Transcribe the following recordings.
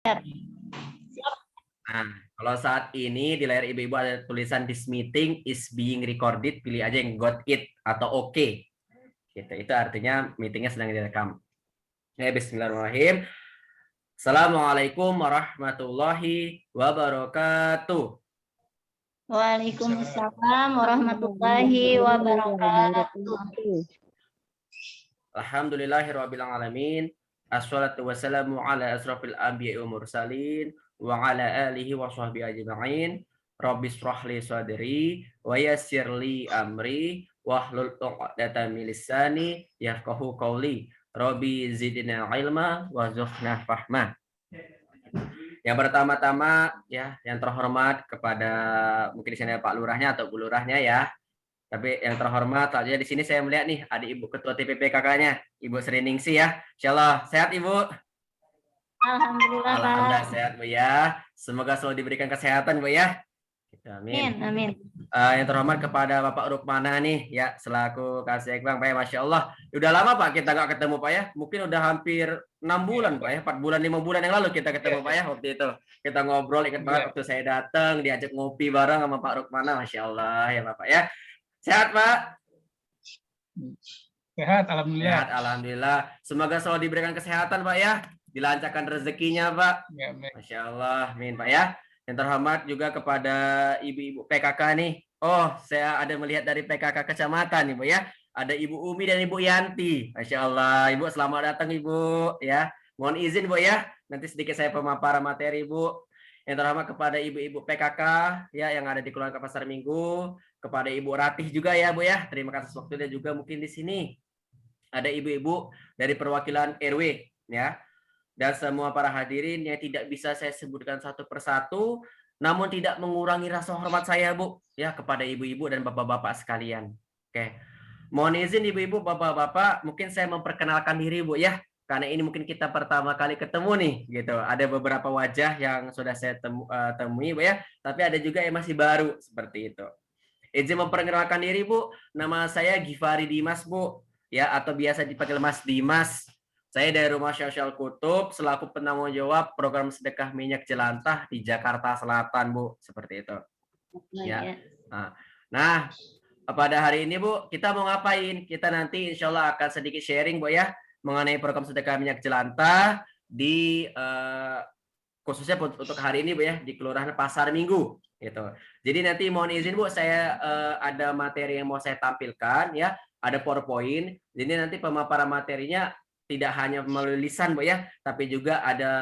Nah, kalau saat ini di layar ibu-ibu ada tulisan this meeting is being recorded, pilih aja yang got it atau oke. Okay. Gitu. Itu artinya meetingnya sedang direkam. Ya, bismillahirrahmanirrahim. Assalamualaikum warahmatullahi wabarakatuh. Waalaikumsalam warahmatullahi wabarakatuh. Alhamdulillahirabbil alamin. Assalatu wassalamu ala asrofil anbiya'i wa mursalin wa ala alihi wa sahbihi ajma'in. Rabbi shrah li sadri wa yassir li amri wahlul 'uqdatam min lisani yafqahu qawli. Rabbi zidna ilma warzuqna fahma. Yang pertama-tama ya, yang terhormat kepada mungkin di sini Pak Lurahnya atau Bu Lurahnya ya. Tapi yang terhormat saja di sini saya melihat nih ada Ibu Ketua TPP kakaknya, Ibu Sri Ningsi ya. Insyaallah sehat Ibu. Alhamdulillah, Alhamdulillah Pak. sehat Bu ya. Semoga selalu diberikan kesehatan Bu ya. Amin. Amin. Yang terhormat kepada Bapak Rukmana nih ya selaku Kasih Bang Pak ya, Masya Allah. Udah lama Pak kita nggak ketemu Pak ya. Mungkin udah hampir 6 bulan Pak ya, 4 bulan 5 bulan yang lalu kita ketemu Pak ya waktu itu. Kita ngobrol ingat banget waktu saya datang diajak ngopi bareng sama Pak Rukmana, Masya Allah ya Bapak ya. Sehat Pak? Sehat, alhamdulillah. Sehat, alhamdulillah. Semoga selalu diberikan kesehatan Pak ya. Dilancarkan rezekinya Pak. Ya, Masya Allah, amin Pak ya. Yang terhormat juga kepada ibu-ibu PKK nih. Oh, saya ada melihat dari PKK kecamatan nih Bu ya. Ada Ibu Umi dan Ibu Yanti. Masya Allah, Ibu selamat datang Ibu ya. Mohon izin Bu ya. Nanti sedikit saya pemaparan materi Bu. Yang terhormat kepada ibu-ibu PKK ya yang ada di Kelurahan Pasar Minggu, kepada Ibu Ratih juga ya Bu ya. Terima kasih waktunya juga mungkin di sini. Ada ibu-ibu dari perwakilan RW ya. Dan semua para hadirin yang tidak bisa saya sebutkan satu persatu, namun tidak mengurangi rasa hormat saya Bu ya kepada ibu-ibu dan bapak-bapak sekalian. Oke. Mohon izin ibu-ibu, bapak-bapak, mungkin saya memperkenalkan diri Bu ya. Karena ini mungkin kita pertama kali ketemu nih gitu. Ada beberapa wajah yang sudah saya temui Bu ya, tapi ada juga yang masih baru seperti itu. Izin memperkenalkan diri Bu, nama saya Gifari Dimas Bu, ya atau biasa dipanggil Mas Dimas. Saya dari Rumah Sosial Kutub selaku penanggung jawab program sedekah minyak jelantah di Jakarta Selatan Bu, seperti itu. Ya. Nah, pada hari ini Bu, kita mau ngapain? Kita nanti insya Allah akan sedikit sharing Bu ya mengenai program sedekah minyak jelantah di khususnya untuk hari ini Bu ya di Kelurahan Pasar Minggu gitu. Jadi nanti mohon izin Bu, saya ada materi yang mau saya tampilkan ya, ada PowerPoint. Jadi nanti pemaparan materinya tidak hanya melalui lisan Bu ya, tapi juga ada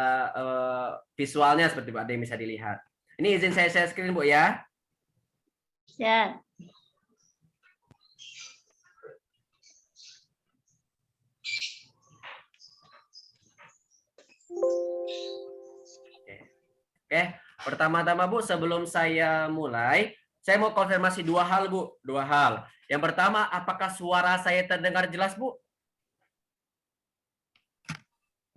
visualnya seperti Bu, ada yang bisa dilihat. Ini izin saya share screen Bu ya. Siap. Oke, pertama-tama Bu, sebelum saya mulai, saya mau konfirmasi dua hal Bu, dua hal. Yang pertama, apakah suara saya terdengar jelas Bu?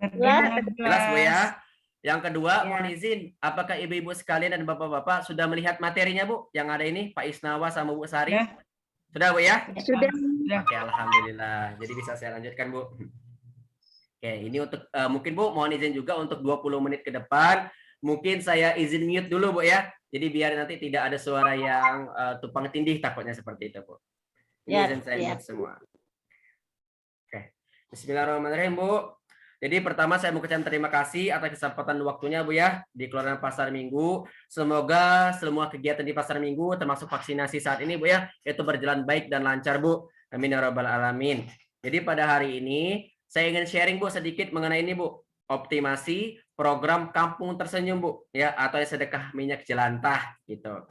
Jelas Bu ya. Yang kedua, mohon izin, apakah ibu-ibu sekalian dan bapak-bapak sudah melihat materinya Bu? Yang ada ini, Pak Isnawa sama Bu Sari? Ya. Sudah Bu ya? Sudah. Oke, alhamdulillah. Jadi bisa saya lanjutkan Bu. Oke, ini untuk mungkin Bu, mohon izin juga untuk 20 menit ke depan. Mungkin saya izin mute dulu Bu ya. Jadi biar nanti tidak ada suara yang tumpang tindih takutnya seperti itu Bu. Ini izin saya mute semua. Oke. Bismillahirrahmanirrahim Bu. Jadi pertama saya mau ucapkan terima kasih atas kesempatan waktunya Bu ya di Kelurahan Pasar Minggu. Semoga semua kegiatan di Pasar Minggu termasuk vaksinasi saat ini Bu ya itu berjalan baik dan lancar Bu. Amin ya rabbal alamin. Jadi pada hari ini saya ingin sharing Bu sedikit mengenai ini Bu. Optimasi program Kampung Tersenyum Bu ya atau sedekah minyak jelantah gitu.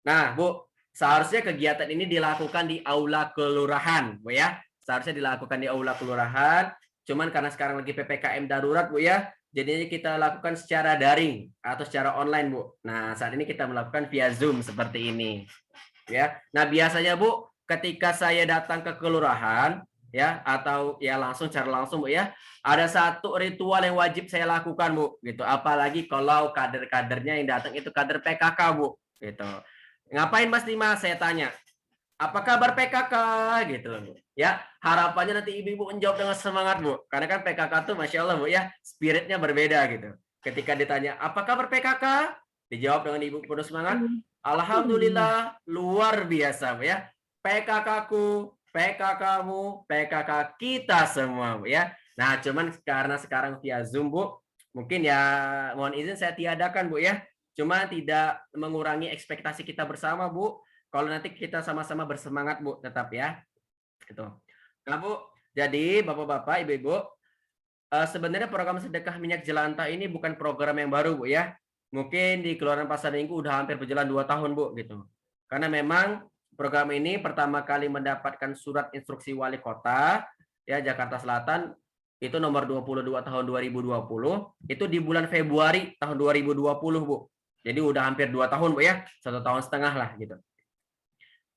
Nah Bu, seharusnya kegiatan ini dilakukan di aula kelurahan Bu ya. Seharusnya dilakukan di aula kelurahan. Cuman karena sekarang lagi PPKM darurat Bu ya, jadinya kita lakukan secara daring atau secara online Bu. Nah saat ini kita melakukan via Zoom seperti ini. Ya. Nah biasanya Bu, ketika saya datang ke kelurahan ya atau ya langsung secara langsung Bu ya, ada satu ritual yang wajib saya lakukan Bu gitu. Apalagi kalau kader-kadernya yang datang itu kader PKK Bu gitu. Ngapain Mas Dimas saya tanya? apa kabar PKK gitu loh Bu. Ya, harapannya nanti ibu-ibu menjawab dengan semangat Bu. Karena kan PKK tuh Masya Allah Bu ya, spiritnya berbeda gitu. Ketika ditanya, apa kabar PKK? Dijawab dengan ibu penuh semangat, Alhamdulillah luar biasa Bu ya. PKK-ku, PKK-mu, PKK kita semua Bu ya. Nah, cuman karena sekarang via Zoom Bu, mungkin ya mohon izin saya tiadakan Bu ya. Cuma tidak mengurangi ekspektasi kita bersama Bu. Kalau nanti kita sama-sama bersemangat Bu, tetap ya. Gitu. Nah Bu, jadi Bapak-bapak, Ibu-ibu, sebenarnya program sedekah minyak jelantah ini bukan program yang baru Bu ya. Mungkin di Kelurahan Pasar Minggu udah hampir berjalan 2 tahun Bu gitu. Karena memang program ini pertama kali mendapatkan surat instruksi wali kota ya Jakarta Selatan itu nomor 22 tahun 2020 itu di bulan Februari tahun 2020 Bu. Jadi udah hampir 2 tahun Bu ya, 1,5 tahun lah gitu.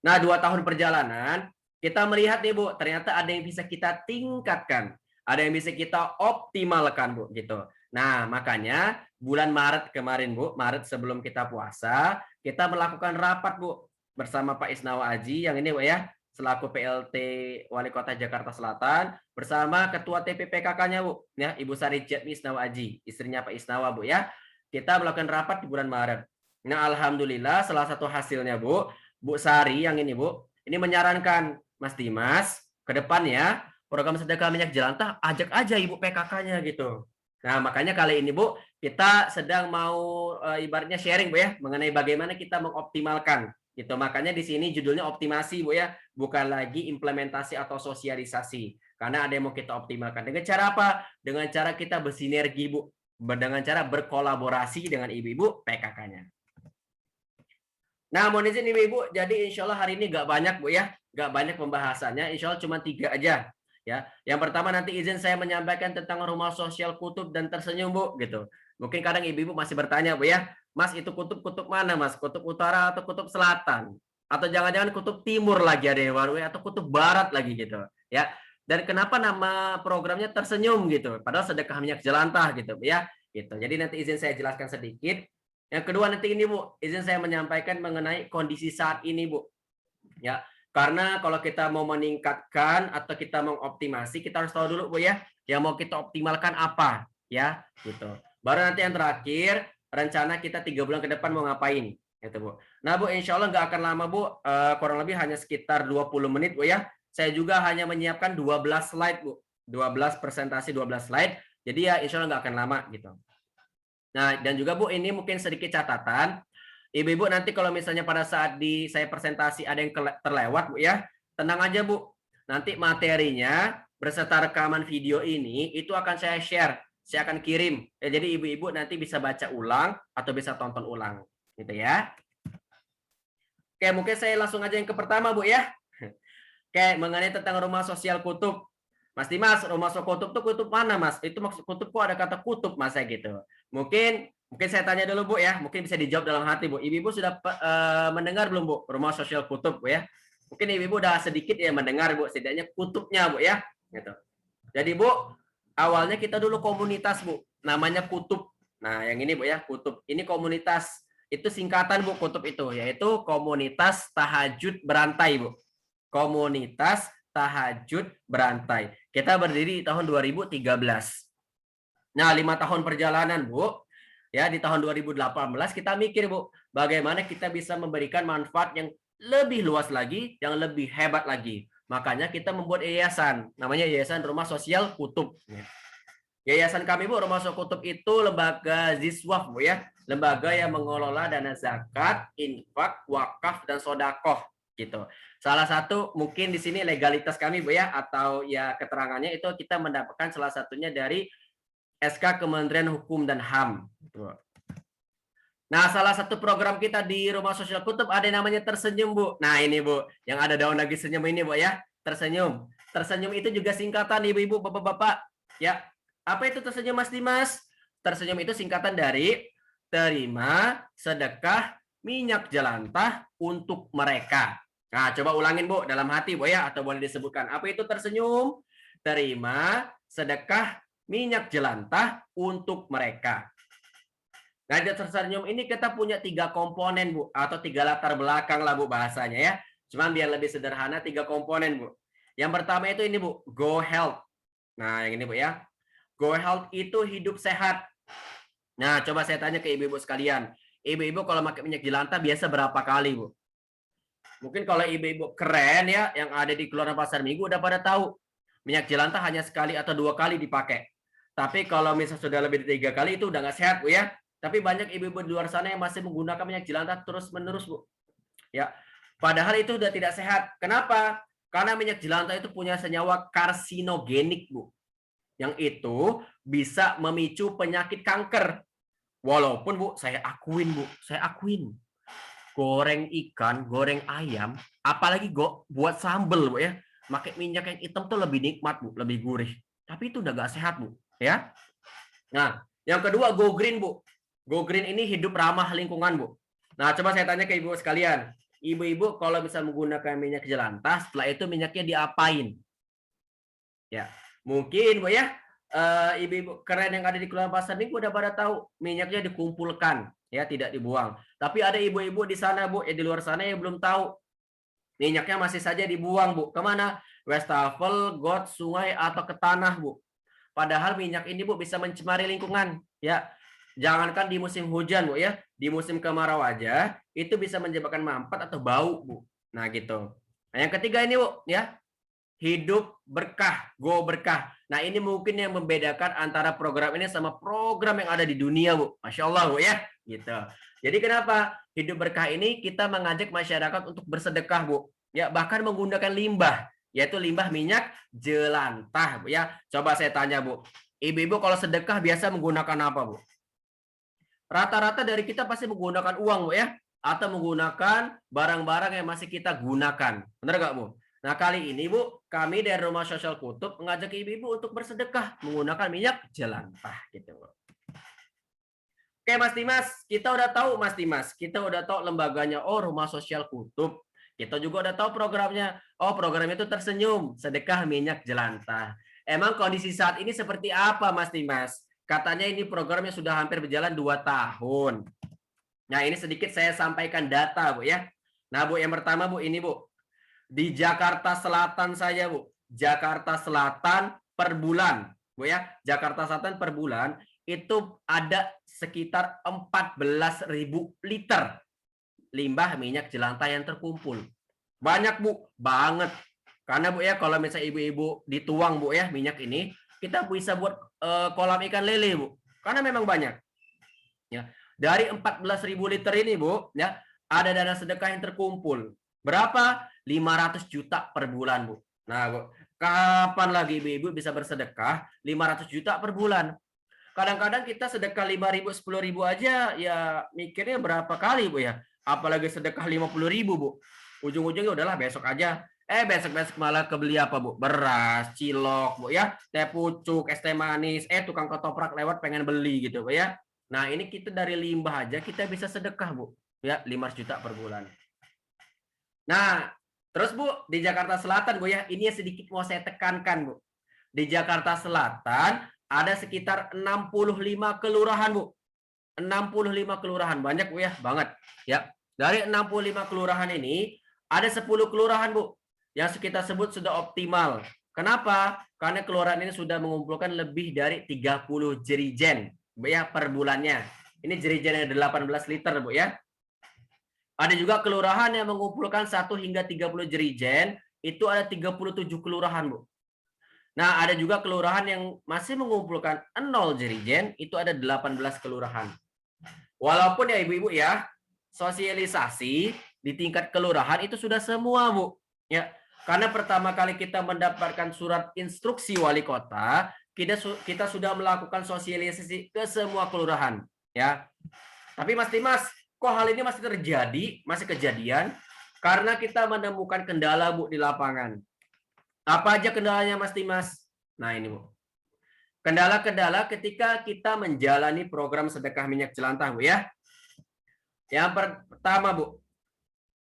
Nah, 2 tahun perjalanan, kita melihat nih Bu, ternyata ada yang bisa kita tingkatkan, ada yang bisa kita optimalkan Bu, gitu. Nah, makanya bulan Maret kemarin Bu, Maret sebelum kita puasa, kita melakukan rapat Bu bersama Pak Isnawa Aji yang ini Bu ya, selaku PLT Wali Kota Jakarta Selatan bersama Ketua TPPKK-nya Bu, ya Ibu Sari Jatmi Isnawa Aji, istrinya Pak Isnawa Bu ya. Kita melakukan rapat di bulan Maret. Nah, alhamdulillah salah satu hasilnya Bu, Bu Sari yang ini Bu, ini menyarankan Mas Dimas ke depannya program sedekah minyak jelantah ajak aja Ibu PKK-nya gitu. Nah, makanya kali ini Bu, kita sedang mau ibaratnya sharing Bu ya mengenai bagaimana kita mengoptimalkan gitu. Makanya di sini judulnya optimasi Bu ya, bukan lagi implementasi atau sosialisasi. Karena ada yang mau kita optimalkan. Dengan cara apa? Dengan cara kita bersinergi Bu, dengan cara berkolaborasi dengan ibu-ibu PKK-nya. Nah, mohon izin Ibu-ibu, jadi insya Allah hari ini nggak banyak Bu ya, nggak banyak pembahasannya, insya Allah cuma 3 aja. Ya, yang pertama nanti izin saya menyampaikan tentang rumah sosial kutub dan tersenyum Bu, gitu. Mungkin kadang ibu-ibu masih bertanya Bu ya, Mas itu kutub mana Mas? Kutub utara atau kutub selatan? Atau jangan-jangan kutub timur lagi ada yang baru ya, atau kutub barat lagi gitu. Ya, dan kenapa nama programnya tersenyum gitu? Padahal sedekah minyak jelantah gitu ya. Gitu. Jadi nanti izin saya jelaskan sedikit. Yang kedua nanti ini Bu, izin saya menyampaikan mengenai kondisi saat ini Bu. Ya, karena kalau kita mau meningkatkan atau kita mengoptimasi, kita harus tahu dulu Bu ya, yang mau kita optimalkan apa ya, gitu. Baru nanti yang terakhir, rencana kita 3 bulan ke depan mau ngapain, gitu Bu. Nah Bu, insya Allah nggak akan lama Bu, kurang lebih hanya sekitar 20 menit Bu ya. Saya juga hanya menyiapkan 12 slide Bu, 12 presentasi 12 slide. Jadi ya insya Allah nggak akan lama gitu. Nah, dan juga Bu, ini mungkin sedikit catatan. Ibu-ibu nanti kalau misalnya pada saat saya presentasi ada yang terlewat Bu ya, tenang aja Bu. Nanti materinya beserta rekaman video ini itu akan saya share, saya akan kirim. Ya, jadi ibu-ibu nanti bisa baca ulang atau bisa tonton ulang, gitu ya. Oke, mungkin saya langsung aja yang ke pertama Bu ya. Oke, mengenai tentang rumah sosial kutub. Mas Dimas, rumah sosial kutub tuh kutub mana Mas? Itu maksud kutub kok ada kata kutub Mas ya gitu. Mungkin saya tanya dulu Bu ya, mungkin bisa dijawab dalam hati Bu. Ibu-ibu sudah mendengar belum Bu rumah sosial kutub Bu ya? Mungkin ibu-ibu udah sedikit ya mendengar Bu, setidaknya kutubnya Bu ya. Gitu. Jadi Bu, awalnya kita dulu komunitas Bu, namanya kutub. Nah, yang ini Bu ya, kutub. Ini komunitas, itu singkatan Bu kutub itu, yaitu komunitas tahajud berantai Bu. Komunitas tahajud berantai. Kita berdiri di tahun 2013. Nah, 5 tahun perjalanan, Bu. Ya, di tahun 2018 kita mikir, Bu, bagaimana kita bisa memberikan manfaat yang lebih luas lagi, yang lebih hebat lagi. Makanya kita membuat yayasan, namanya Yayasan Rumah Sosial Kutub. Yayasan kami Bu, Rumah Sosial Kutub itu lembaga ziswaf Bu ya, lembaga yang mengelola dana zakat, infak, wakaf dan sodakoh gitu. Salah satu mungkin di sini legalitas kami Bu ya, atau ya keterangannya itu kita mendapatkan salah satunya dari SK Kementerian Hukum dan HAM. Nah, salah satu program kita di Rumah Sosial Kutub ada yang namanya Tersenyum Bu. Nah ini Bu, yang ada daun lagi senyum ini Bu ya, Tersenyum. Tersenyum itu juga singkatan ibu-ibu, bapak-bapak. Ya, apa itu tersenyum Mas Dimas? Tersenyum itu singkatan dari terima sedekah minyak jelantah untuk mereka. Nah, coba ulangin Bu dalam hati Bu ya, atau boleh disebutkan. Apa itu tersenyum? Terima sedekah minyak jelantah untuk mereka. Nah, di tersenyum ini kita punya 3 komponen Bu, atau 3 latar belakang lah Bu bahasanya ya. Cuman biar lebih sederhana 3 komponen, Bu. Yang pertama itu ini, Bu, Go Health. Nah, yang ini, Bu ya. Go Health itu hidup sehat. Nah, coba saya tanya ke ibu-ibu sekalian. Ibu-ibu kalau pakai minyak jelantah biasa berapa kali, Bu? Mungkin kalau ibu-ibu keren ya, yang ada di Kelurahan Pasar Minggu udah pada tahu. Minyak jelantah hanya sekali atau 2 kali dipakai. Tapi kalau misalnya sudah lebih dari 3 kali itu udah nggak sehat, Bu ya. Tapi banyak ibu-ibu di luar sana yang masih menggunakan minyak jelantah terus-menerus, Bu. Ya. Padahal itu sudah tidak sehat. Kenapa? Karena minyak jelantah itu punya senyawa karsinogenik, Bu. Yang itu bisa memicu penyakit kanker. Walaupun, Bu, saya akuin, goreng ikan, goreng ayam, apalagi buat sambel, Bu ya. Pakai minyak yang hitam tuh lebih nikmat, Bu, lebih gurih. Tapi itu udah gak sehat, Bu, ya. Nah, yang kedua Go Green, Bu. Go Green ini hidup ramah lingkungan, Bu. Nah, coba saya tanya ke ibu sekalian. Ibu-ibu kalau bisa menggunakan minyak jelantah, setelah itu minyaknya diapain? Ya, mungkin, Bu ya, ibu-ibu keren yang ada di Kelurahan Pasar Minggu udah pada tahu minyaknya dikumpulkan, ya tidak dibuang. Tapi ada ibu-ibu di sana, Bu, di luar sana yang belum tahu minyaknya masih saja dibuang, Bu. Kemana? Wastafel, got, sungai atau ke tanah, Bu. Padahal minyak ini, Bu, bisa mencemari lingkungan, ya. Jangankan di musim hujan, Bu ya, di musim kemarau aja itu bisa menyebabkan mampet atau bau, Bu. Nah, gitu. Nah, yang ketiga ini, Bu, ya. Hidup berkah, Go Berkah. Nah, ini mungkin yang membedakan antara program ini sama program yang ada di dunia, Bu. Masya Allah, Bu ya. Gitu. Jadi kenapa Hidup Berkah ini kita mengajak masyarakat untuk bersedekah, Bu. Ya, bahkan menggunakan limbah, yaitu limbah minyak jelantah, Bu ya. Coba saya tanya, Bu. Ibu-ibu kalau sedekah biasa menggunakan apa, Bu? Rata-rata dari kita pasti menggunakan uang, Bu ya. Atau menggunakan barang-barang yang masih kita gunakan. Benar nggak, Bu? Nah, kali ini, Bu, kami dari Rumah Sosial Kutub mengajak ibu-ibu untuk bersedekah menggunakan minyak jelantah gitu, Bu. Oke, Mas Dimas, kita udah tahu, Mas Dimas, kita udah tahu lembaganya. Oh, Rumah Sosial Kutub. Kita juga udah tahu programnya. Oh, program itu tersenyum, sedekah minyak jelantah. Emang kondisi saat ini seperti apa, Mas Dimas? Katanya ini programnya sudah hampir berjalan 2 tahun. Nah, ini sedikit saya sampaikan data, Bu ya. Nah, Bu, yang pertama, Bu, ini, Bu. Di Jakarta Selatan saja, Bu. Jakarta Selatan per bulan, Bu ya. Jakarta Selatan per bulan itu ada sekitar 14.000 liter limbah minyak jelantah yang terkumpul. Banyak, Bu, banget. Karena, Bu ya, kalau misalnya ibu-ibu dituang, Bu ya, minyak ini, kita bisa buat kolam ikan lele, Bu. Karena memang banyak. Ya. Dari 14.000 liter ini, Bu, ya, ada dana sedekah yang terkumpul. Berapa? 500 juta per bulan, Bu. Nah, Bu, kapan lagi ibu-ibu bisa bersedekah 500 juta per bulan? Kadang-kadang kita sedekah 5.000, 10.000 aja ya mikirnya berapa kali, Bu ya. Apalagi sedekah 50.000, Bu. Ujung-ujungnya udahlah besok aja. Besok-besok malah kebeli apa, Bu? Beras, cilok, Bu ya. Teh pucuk, es teh manis, tukang ketoprak lewat pengen beli gitu, Bu ya. Nah, ini kita dari limbah aja kita bisa sedekah, Bu. Ya, 500 juta per bulan. Nah, terus, Bu, di Jakarta Selatan, Bu ya, ini sedikit mau saya tekankan, Bu. Di Jakarta Selatan ada sekitar 65 kelurahan, Bu. 65 kelurahan, banyak, Bu ya, banget. Ya. Dari 65 kelurahan ini ada 10 kelurahan, Bu, yang kita sebut sudah optimal. Kenapa? Karena kelurahan ini sudah mengumpulkan lebih dari 30 jerigen, Bu ya, per bulannya. Ini jerigen yang 18 liter, Bu ya. Ada juga kelurahan yang mengumpulkan 1 hingga 30 jerigen, itu ada 37 kelurahan, Bu. Nah, ada juga kelurahan yang masih mengumpulkan 0 jerigen, itu ada 18 kelurahan. Walaupun ya ibu-ibu ya, sosialisasi di tingkat kelurahan itu sudah semua, Bu. Ya, karena pertama kali kita mendapatkan surat instruksi wali kota, kita sudah melakukan sosialisasi ke semua kelurahan, ya. Tapi Mas Dimas, kok hal ini masih terjadi, masih kejadian? Karena kita menemukan kendala, Bu, di lapangan. Apa aja kendalanya, Mas Dimas? Nah, ini, Bu. Kendala-kendala ketika kita menjalani program sedekah minyak jelantah, Bu ya. Yang pertama, Bu,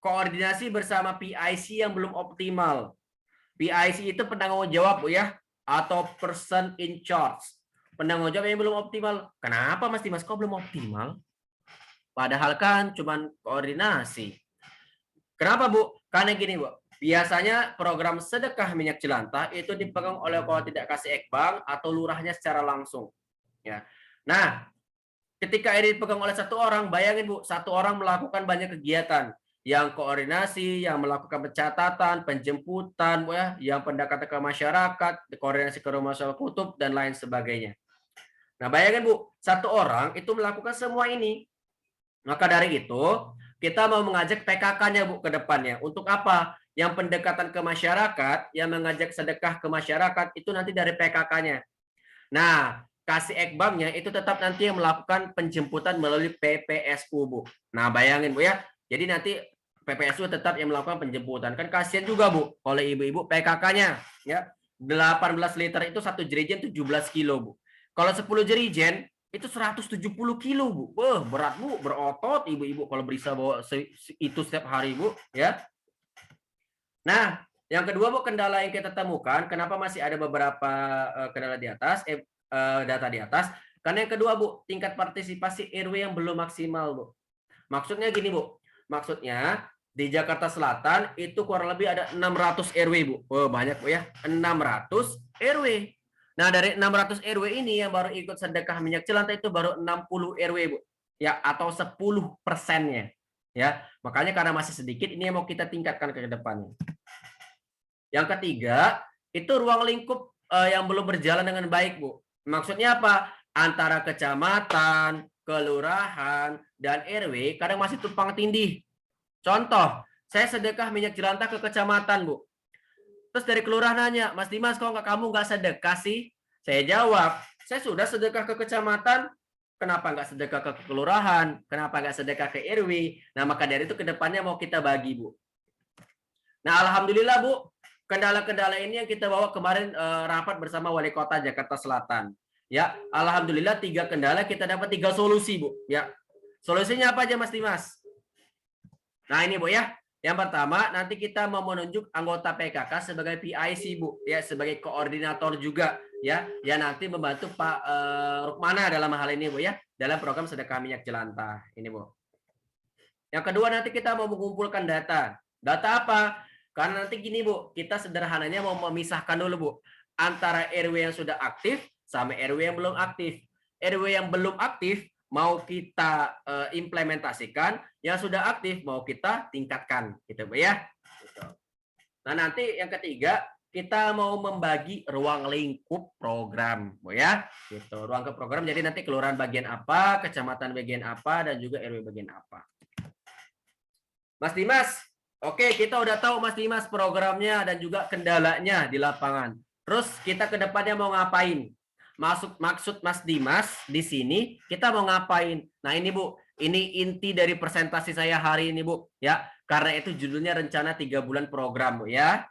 koordinasi bersama PIC yang belum optimal. PIC itu penanggung jawab, Bu ya, atau person in charge. Penanggung jawab yang belum optimal. Kenapa, Mas Dimas? Kok belum optimal? Padahal kan cuman koordinasi. Kenapa, Bu? Karena gini, Bu. Biasanya program sedekah minyak jelantah itu dipegang oleh kalau tidak kasih ekbang atau lurahnya secara langsung. Ya. Nah, ketika ini dipegang oleh satu orang, bayangin Bu, satu orang melakukan banyak kegiatan, yang koordinasi, yang melakukan pencatatan, penjemputan, Bu ya, yang pendekatan ke masyarakat, koordinasi ke rumah sakit kutub dan lain sebagainya. Nah, bayangin Bu, satu orang itu melakukan semua ini. Maka dari itu, kita mau mengajak PKK-nya Bu ke depannya. Untuk apa? Yang pendekatan ke masyarakat, yang mengajak sedekah ke masyarakat itu nanti dari PKK-nya. Nah, kasih ekbangnya itu tetap nanti yang melakukan penjemputan melalui PPSU, Bu. Nah, bayangin Bu ya. Jadi nanti PPSU tetap yang melakukan penjemputan. Kan kasihan juga Bu, oleh ibu-ibu PKK-nya ya. 18 liter itu satu jerigen 17 kilo, Bu. Kalau 10 jerigen itu 170 kilo, Bu. Berat, Bu, berotot ibu-ibu kalau bisa bawa itu setiap hari, Bu, ya. Nah, yang kedua, Bu, kendala yang kita temukan, kenapa masih ada beberapa kendala di atas, data di atas, karena yang kedua, Bu, tingkat partisipasi RW yang belum maksimal, Bu. Maksudnya gini, Bu. Maksudnya di Jakarta Selatan itu kurang lebih ada 600 RW, Bu. Banyak, Bu ya. 600 RW. Nah, dari 600 RW ini yang baru ikut sedekah minyak jelantah itu baru 60 RW, Bu. Ya, atau 10%-nya. Ya, makanya karena masih sedikit ini yang mau kita tingkatkan ke depannya. Yang ketiga, itu ruang lingkup yang belum berjalan dengan baik, Bu. Maksudnya apa? Antara kecamatan, kelurahan, dan RW kadang masih tumpang tindih. Contoh, saya sedekah minyak jelantah ke kecamatan, Bu. Terus dari kelurahan nanya, Mas Dimas, kok kamu nggak sedekah sih? Saya jawab, saya sudah sedekah ke kecamatan, kenapa nggak sedekah ke kelurahan? Kenapa nggak sedekah ke RW? Nah, maka dari itu ke depannya mau kita bagi, Bu. Nah, alhamdulillah, Bu, kendala-kendala ini yang kita bawa kemarin rapat bersama Wali Kota Jakarta Selatan. Ya, alhamdulillah 3 kendala kita dapat 3 solusi, Bu. Ya. Solusinya apa aja, Mas Dimas? Nah, ini, Bu ya. Yang pertama, nanti kita mau menunjuk anggota PKK sebagai PIC, Bu, ya, sebagai koordinator juga, ya, yang nanti membantu Pak Rukmana dalam hal ini, Bu ya, dalam program sedekah minyak jelantah. Ini, Bu. Yang kedua, nanti kita mau mengumpulkan data. Data apa? Karena nanti gini, Bu, kita sederhananya mau memisahkan dulu, Bu, antara RW yang sudah aktif sama RW yang belum aktif. RW yang belum aktif mau kita implementasikan, yang sudah aktif mau kita tingkatkan, gitu, Bu ya. Gitu. Nah, nanti yang ketiga kita mau membagi ruang lingkup program, Bu ya. Gitu. Ruang ke program jadi nanti kelurahan bagian apa, kecamatan bagian apa, dan juga RW bagian apa. Mas Dimas, oke, kita udah tahu Mas Dimas programnya dan juga kendalanya di lapangan. Terus kita ke depannya mau ngapain? Maksud Mas Dimas di sini kita mau ngapain? Nah, ini Bu, ini inti dari presentasi saya hari ini, Bu, ya. Karena itu judulnya rencana 3 bulan program, Bu ya.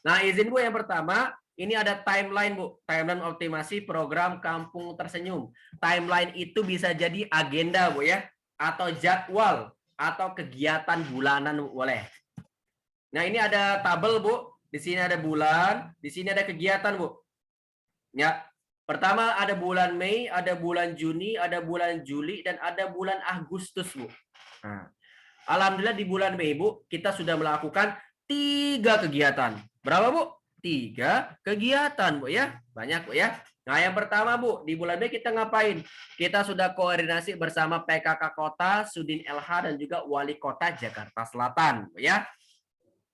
Nah, izin Bu yang pertama, ini ada timeline, Bu. Timeline optimasi program Kampung Tersenyum. Timeline itu bisa jadi agenda, Bu ya, atau jadwal atau kegiatan bulanan, Bu, boleh. Nah, ini ada tabel, Bu. Di sini ada bulan, di sini ada kegiatan, Bu. Ya. Pertama ada bulan Mei, ada bulan Juni, ada bulan Juli, dan ada bulan Agustus, Bu. Nah, alhamdulillah di bulan Mei, Bu, kita sudah melakukan 3 kegiatan. Berapa, Bu? 3 kegiatan, Bu ya. Banyak, Bu ya. Nah, yang pertama, Bu, di bulan Mei kita ngapain? Kita sudah koordinasi bersama PKK Kota, Sudin LH, dan juga Wali Kota Jakarta Selatan, Bu ya.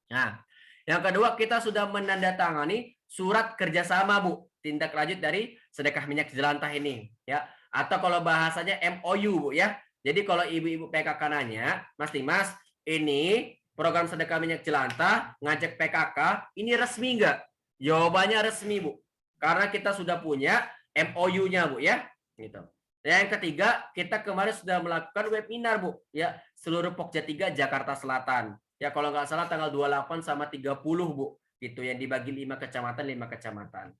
Nah, yang kedua kita sudah menandatangani surat kerjasama, Bu, tindak lanjut dari sedekah minyak jelantah ini, ya. Atau kalau bahasanya MOU, Bu ya. Jadi kalau ibu-ibu PKK nanya, Mas Dimas, ini program sedekah minyak jelantah ngajak PKK, ini resmi enggak? Jawabannya resmi, Bu. Karena kita sudah punya MOU-nya, Bu ya. Gitu. Yang ketiga, kita kemarin sudah melakukan webinar, Bu, ya, seluruh Pokja 3 Jakarta Selatan. Ya, kalau nggak salah tanggal 28 sama 30, Bu. Gitu, yang dibagi 5 kecamatan, 5 kecamatan.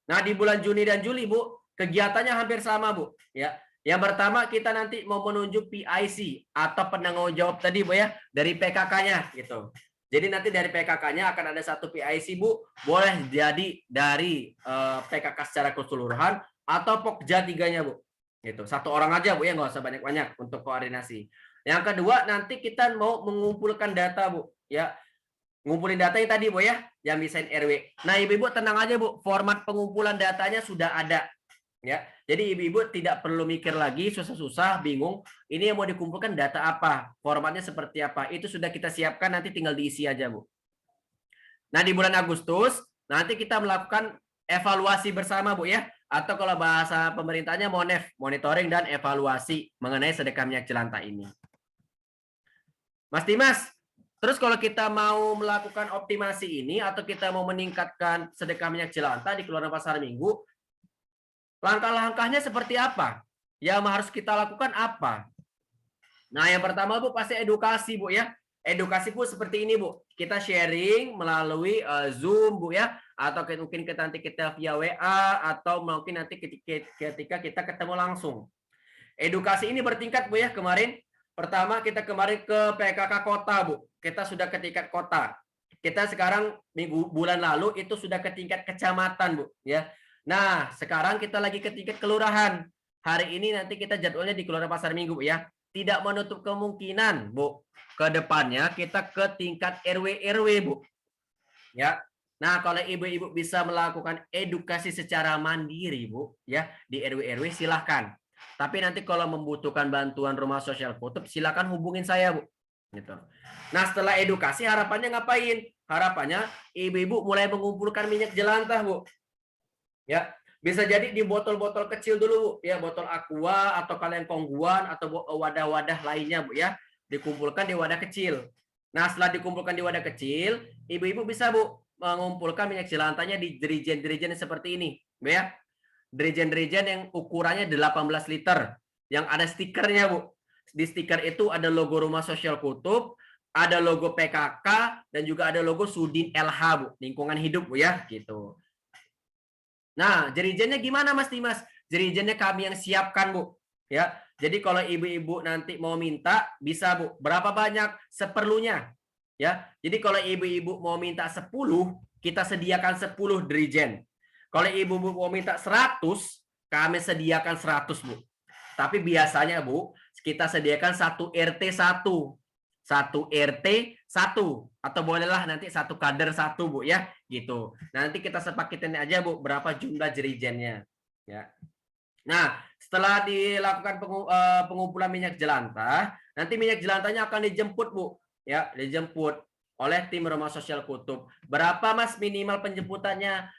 Nah, di bulan Juni dan Juli, Bu, kegiatannya hampir sama, Bu. Ya. Yang pertama kita nanti mau menunjuk PIC atau penanggung jawab tadi, Bu ya, dari PKK-nya gitu. Jadi nanti dari PKK-nya akan ada satu PIC, Bu. Boleh jadi dari PKK secara keseluruhan atau Pokja 3-nya, Bu. Gitu. Satu orang aja, Bu ya, nggak usah banyak-banyak untuk koordinasi. Yang kedua, nanti kita mau mengumpulkan data, Bu. Ya, ngumpulin data yang tadi, Bu ya, yang desain RW. Nah, Ibu-ibu tenang aja, Bu. Format pengumpulan datanya sudah ada. Ya, jadi Ibu-ibu tidak perlu mikir lagi susah-susah, bingung. Ini yang mau dikumpulkan data apa, formatnya seperti apa. Itu sudah kita siapkan, nanti tinggal diisi aja, Bu. Nah, di bulan Agustus nanti kita melakukan evaluasi bersama, Bu ya. Atau kalau bahasa pemerintahnya MONEF, monitoring dan evaluasi mengenai sedekah minyak jelantah ini. Mas Dimas, terus kalau kita mau melakukan optimasi ini atau kita mau meningkatkan sedekah minyak jelantah di Kelurahan Pasar Minggu, langkah-langkahnya seperti apa? Yang harus kita lakukan apa? Nah, yang pertama, Bu, pasti edukasi, Bu ya. Edukasi, Bu, seperti ini, Bu. Kita sharing melalui Zoom, Bu ya, atau mungkin nanti kita via WA, atau mungkin nanti ketika kita ketemu langsung. Edukasi ini bertingkat, Bu ya. Kemarin pertama kita kemarin ke PKK kota, Bu. Kita sudah ke tingkat kota. Kita sekarang bulan lalu itu sudah ke tingkat kecamatan, Bu ya. Nah, sekarang kita lagi ke tingkat kelurahan. Hari ini nanti kita jadwalnya di Kelurahan Pasar Minggu, Bu ya. Tidak menutup kemungkinan, Bu, ke depannya kita ke tingkat RW Bu. Ya. Nah, kalau ibu-ibu bisa melakukan edukasi secara mandiri, Bu, ya, di RW silahkan. Tapi nanti kalau membutuhkan bantuan rumah sosial kutub, silakan hubungin saya, Bu. Gitu. Nah, setelah edukasi harapannya ngapain? Harapannya ibu-ibu mulai mengumpulkan minyak jelantah, Bu. Ya, bisa jadi di botol-botol kecil dulu, Bu, ya, botol aqua atau kalian kongguan atau wadah-wadah lainnya, Bu ya. Dikumpulkan di wadah kecil. Nah, setelah dikumpulkan di wadah kecil, ibu-ibu bisa, Bu, mengumpulkan minyak jelantahnya di dirijen-dirijen seperti ini, Bu ya. Dirijen-dirijen yang ukurannya 18 liter, yang ada stikernya, Bu. Di stiker itu ada logo Rumah Sosial Kutub, ada logo PKK, dan juga ada logo Sudin LH, Bu, lingkungan hidup, Bu ya, gitu. Nah, jerigennya gimana, Mas Dimas? Jerigennya kami yang siapkan, Bu. Ya, jadi kalau ibu-ibu nanti mau minta, bisa, Bu. Berapa banyak? Seperlunya. Ya, jadi kalau ibu-ibu mau minta 10, kita sediakan 10 dirijen. Kalau ibu-ibu mau minta 100, kami sediakan 100, Bu. Tapi biasanya, Bu, kita sediakan 1 RT 1. 1 RT 1 atau bolehlah nanti 1 kader 1, Bu ya, gitu. Nanti kita sepaketin aja, Bu, berapa jumlah jerigennya ya. Nah, setelah dilakukan pengumpulan minyak jelantah, nanti minyak jelantahnya akan dijemput, Bu ya, dijemput oleh tim Rumah Sosial Kutub. Berapa, Mas, minimal penjemputannya?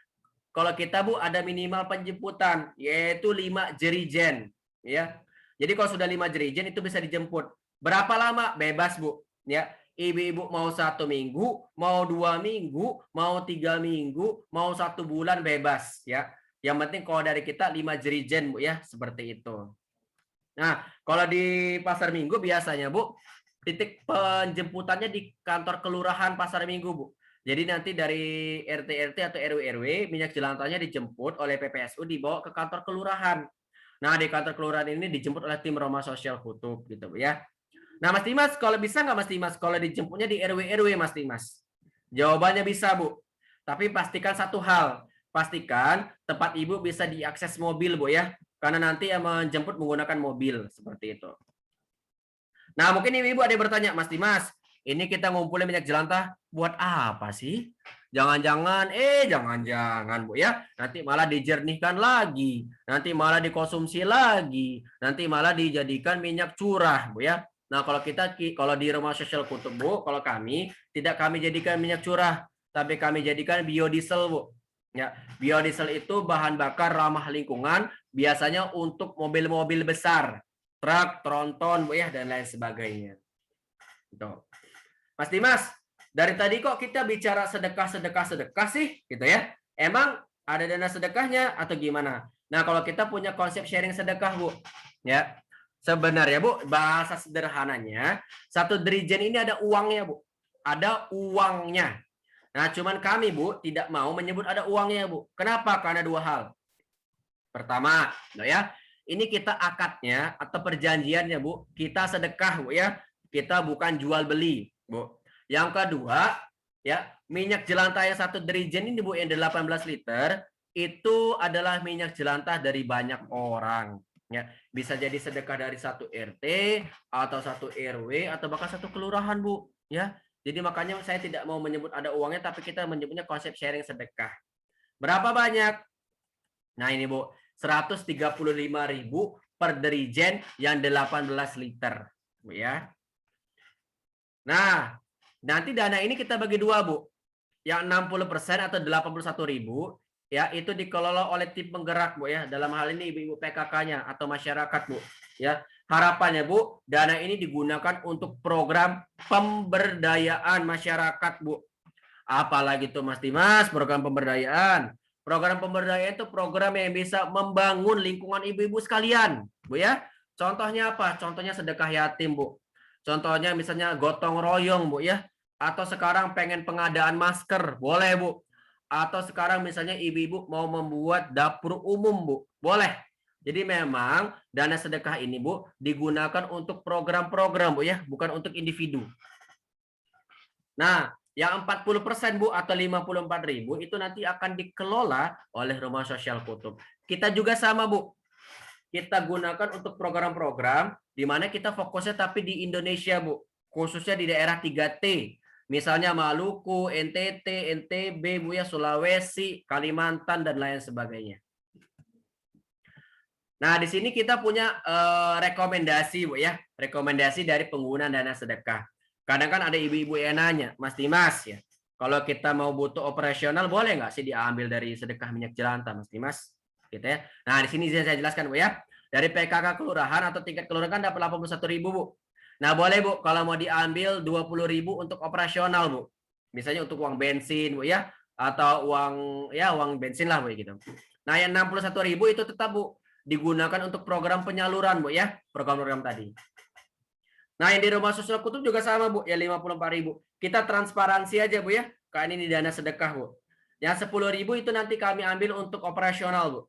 Kalau kita, Bu, ada minimal penjemputan yaitu 5 jerigen ya. Jadi kalau sudah 5 jerigen itu bisa dijemput. Berapa lama? Bebas, Bu. Ya, ibu-ibu mau 1 minggu, mau 2 minggu, mau 3 minggu, mau 1 bulan bebas. Ya, yang penting kalau dari kita 5 jerigen, Bu ya, seperti itu. Nah, kalau di Pasar Minggu biasanya, Bu, titik penjemputannya di kantor kelurahan Pasar Minggu, Bu. Jadi nanti dari RT atau RW minyak jelantahnya dijemput oleh PPSU dibawa ke kantor kelurahan. Nah, di kantor kelurahan ini dijemput oleh tim Rumah Sosial Kutub gitu, Bu ya. Nah, Mas Dimas, kalau bisa nggak, Mas Dimas, kalau dijemputnya di RW, Mas Dimas? Jawabannya bisa, Bu. Tapi pastikan satu hal, pastikan tempat Ibu bisa diakses mobil, Bu ya. Karena nanti yang menjemput menggunakan mobil, seperti itu. Nah, mungkin Ibu ada yang bertanya, Mas Dimas, ini kita ngumpulin minyak jelantah buat apa sih? Jangan-jangan, jangan-jangan, Bu ya. Nanti malah dijernihkan lagi, nanti malah dikonsumsi lagi, nanti malah dijadikan minyak curah, Bu ya. Nah, kalau di Rumah Sosial Kutub, Bu, kalau kami tidak kami jadikan minyak curah, tapi kami jadikan biodiesel, Bu. Ya, biodiesel itu bahan bakar ramah lingkungan, biasanya untuk mobil-mobil besar, truk, tronton, Bu ya, dan lain sebagainya. Gitu. Mas Dimas, dari tadi kok kita bicara sedekah sih, gitu ya? Emang ada dana sedekahnya atau gimana? Nah, kalau kita punya konsep sharing sedekah, Bu, ya. Sebenarnya, Bu, bahasa sederhananya, 1 dirijen ini ada uangnya, Bu. Ada uangnya. Nah, cuman kami, Bu, tidak mau menyebut ada uangnya, Bu. Kenapa? Karena 2 hal. Pertama, ya, ini kita akadnya atau perjanjiannya, Bu. Kita sedekah, Bu ya. Kita bukan jual beli, Bu. Yang kedua, ya, minyak jelantah yang 1 dirijen ini, Bu, yang 18 liter, itu adalah minyak jelantah dari banyak orang. Ya, bisa jadi sedekah dari satu RT atau satu RW atau bahkan satu kelurahan, Bu. Ya, jadi makanya saya tidak mau menyebut ada uangnya, tapi kita menyebutnya konsep sharing sedekah. Berapa banyak? Nah ini Bu, 135.000 per dirijen yang 18 liter, Bu ya. Nah, nanti dana ini kita bagi dua, Bu. Yang 60% atau 81.000 ya itu dikelola oleh tim penggerak, Bu ya. Dalam hal ini ibu-ibu PKK-nya atau masyarakat, Bu. Ya, harapannya, Bu, dana ini digunakan untuk program pemberdayaan masyarakat, Bu. Apalagi tuh Mas Dimas, program pemberdayaan. Program pemberdayaan itu program yang bisa membangun lingkungan ibu-ibu sekalian, Bu ya. Contohnya apa? Contohnya sedekah yatim, Bu. Contohnya misalnya gotong royong, Bu ya. Atau sekarang pengen pengadaan masker, boleh, Bu. Atau sekarang misalnya ibu-ibu mau membuat dapur umum, Bu. Boleh. Jadi memang dana sedekah ini, Bu, digunakan untuk program-program, Bu ya, bukan untuk individu. Nah, yang 40% Bu atau 54.000 itu nanti akan dikelola oleh Rumah Sosial Kutub. Kita juga sama, Bu. Kita gunakan untuk program-program di mana kita fokusnya tapi di Indonesia, Bu. Khususnya di daerah 3T. Misalnya Maluku, NTT, NTB, Bu ya, Sulawesi, Kalimantan dan lain sebagainya. Nah, di sini kita punya rekomendasi, Bu ya. Rekomendasi dari penggunaan dana sedekah. Kadang kan ada ibu-ibu yang nanya, Mas Dimas ya, kalau kita mau butuh operasional boleh nggak sih diambil dari sedekah minyak jelantah, Mas Dimas? Gitu ya. Nah, di sini saya jelaskan, Bu ya. Dari PKK kelurahan atau tingkat kelurahan kan dapat 81.000, Bu. Nah, boleh, Bu, kalau mau diambil 20.000 untuk operasional, Bu. Misalnya untuk uang bensin, Bu ya, atau uang bensin lah, Bu gitu. Nah, yang 61.000 itu tetap, Bu, digunakan untuk program penyaluran, Bu ya, program-program tadi. Nah, yang di Rumah Sosial Kutub juga sama, Bu, ya 54.000. Kita transparansi aja, Bu ya. Kan ini dana sedekah, Bu. Yang 10.000 itu nanti kami ambil untuk operasional, Bu.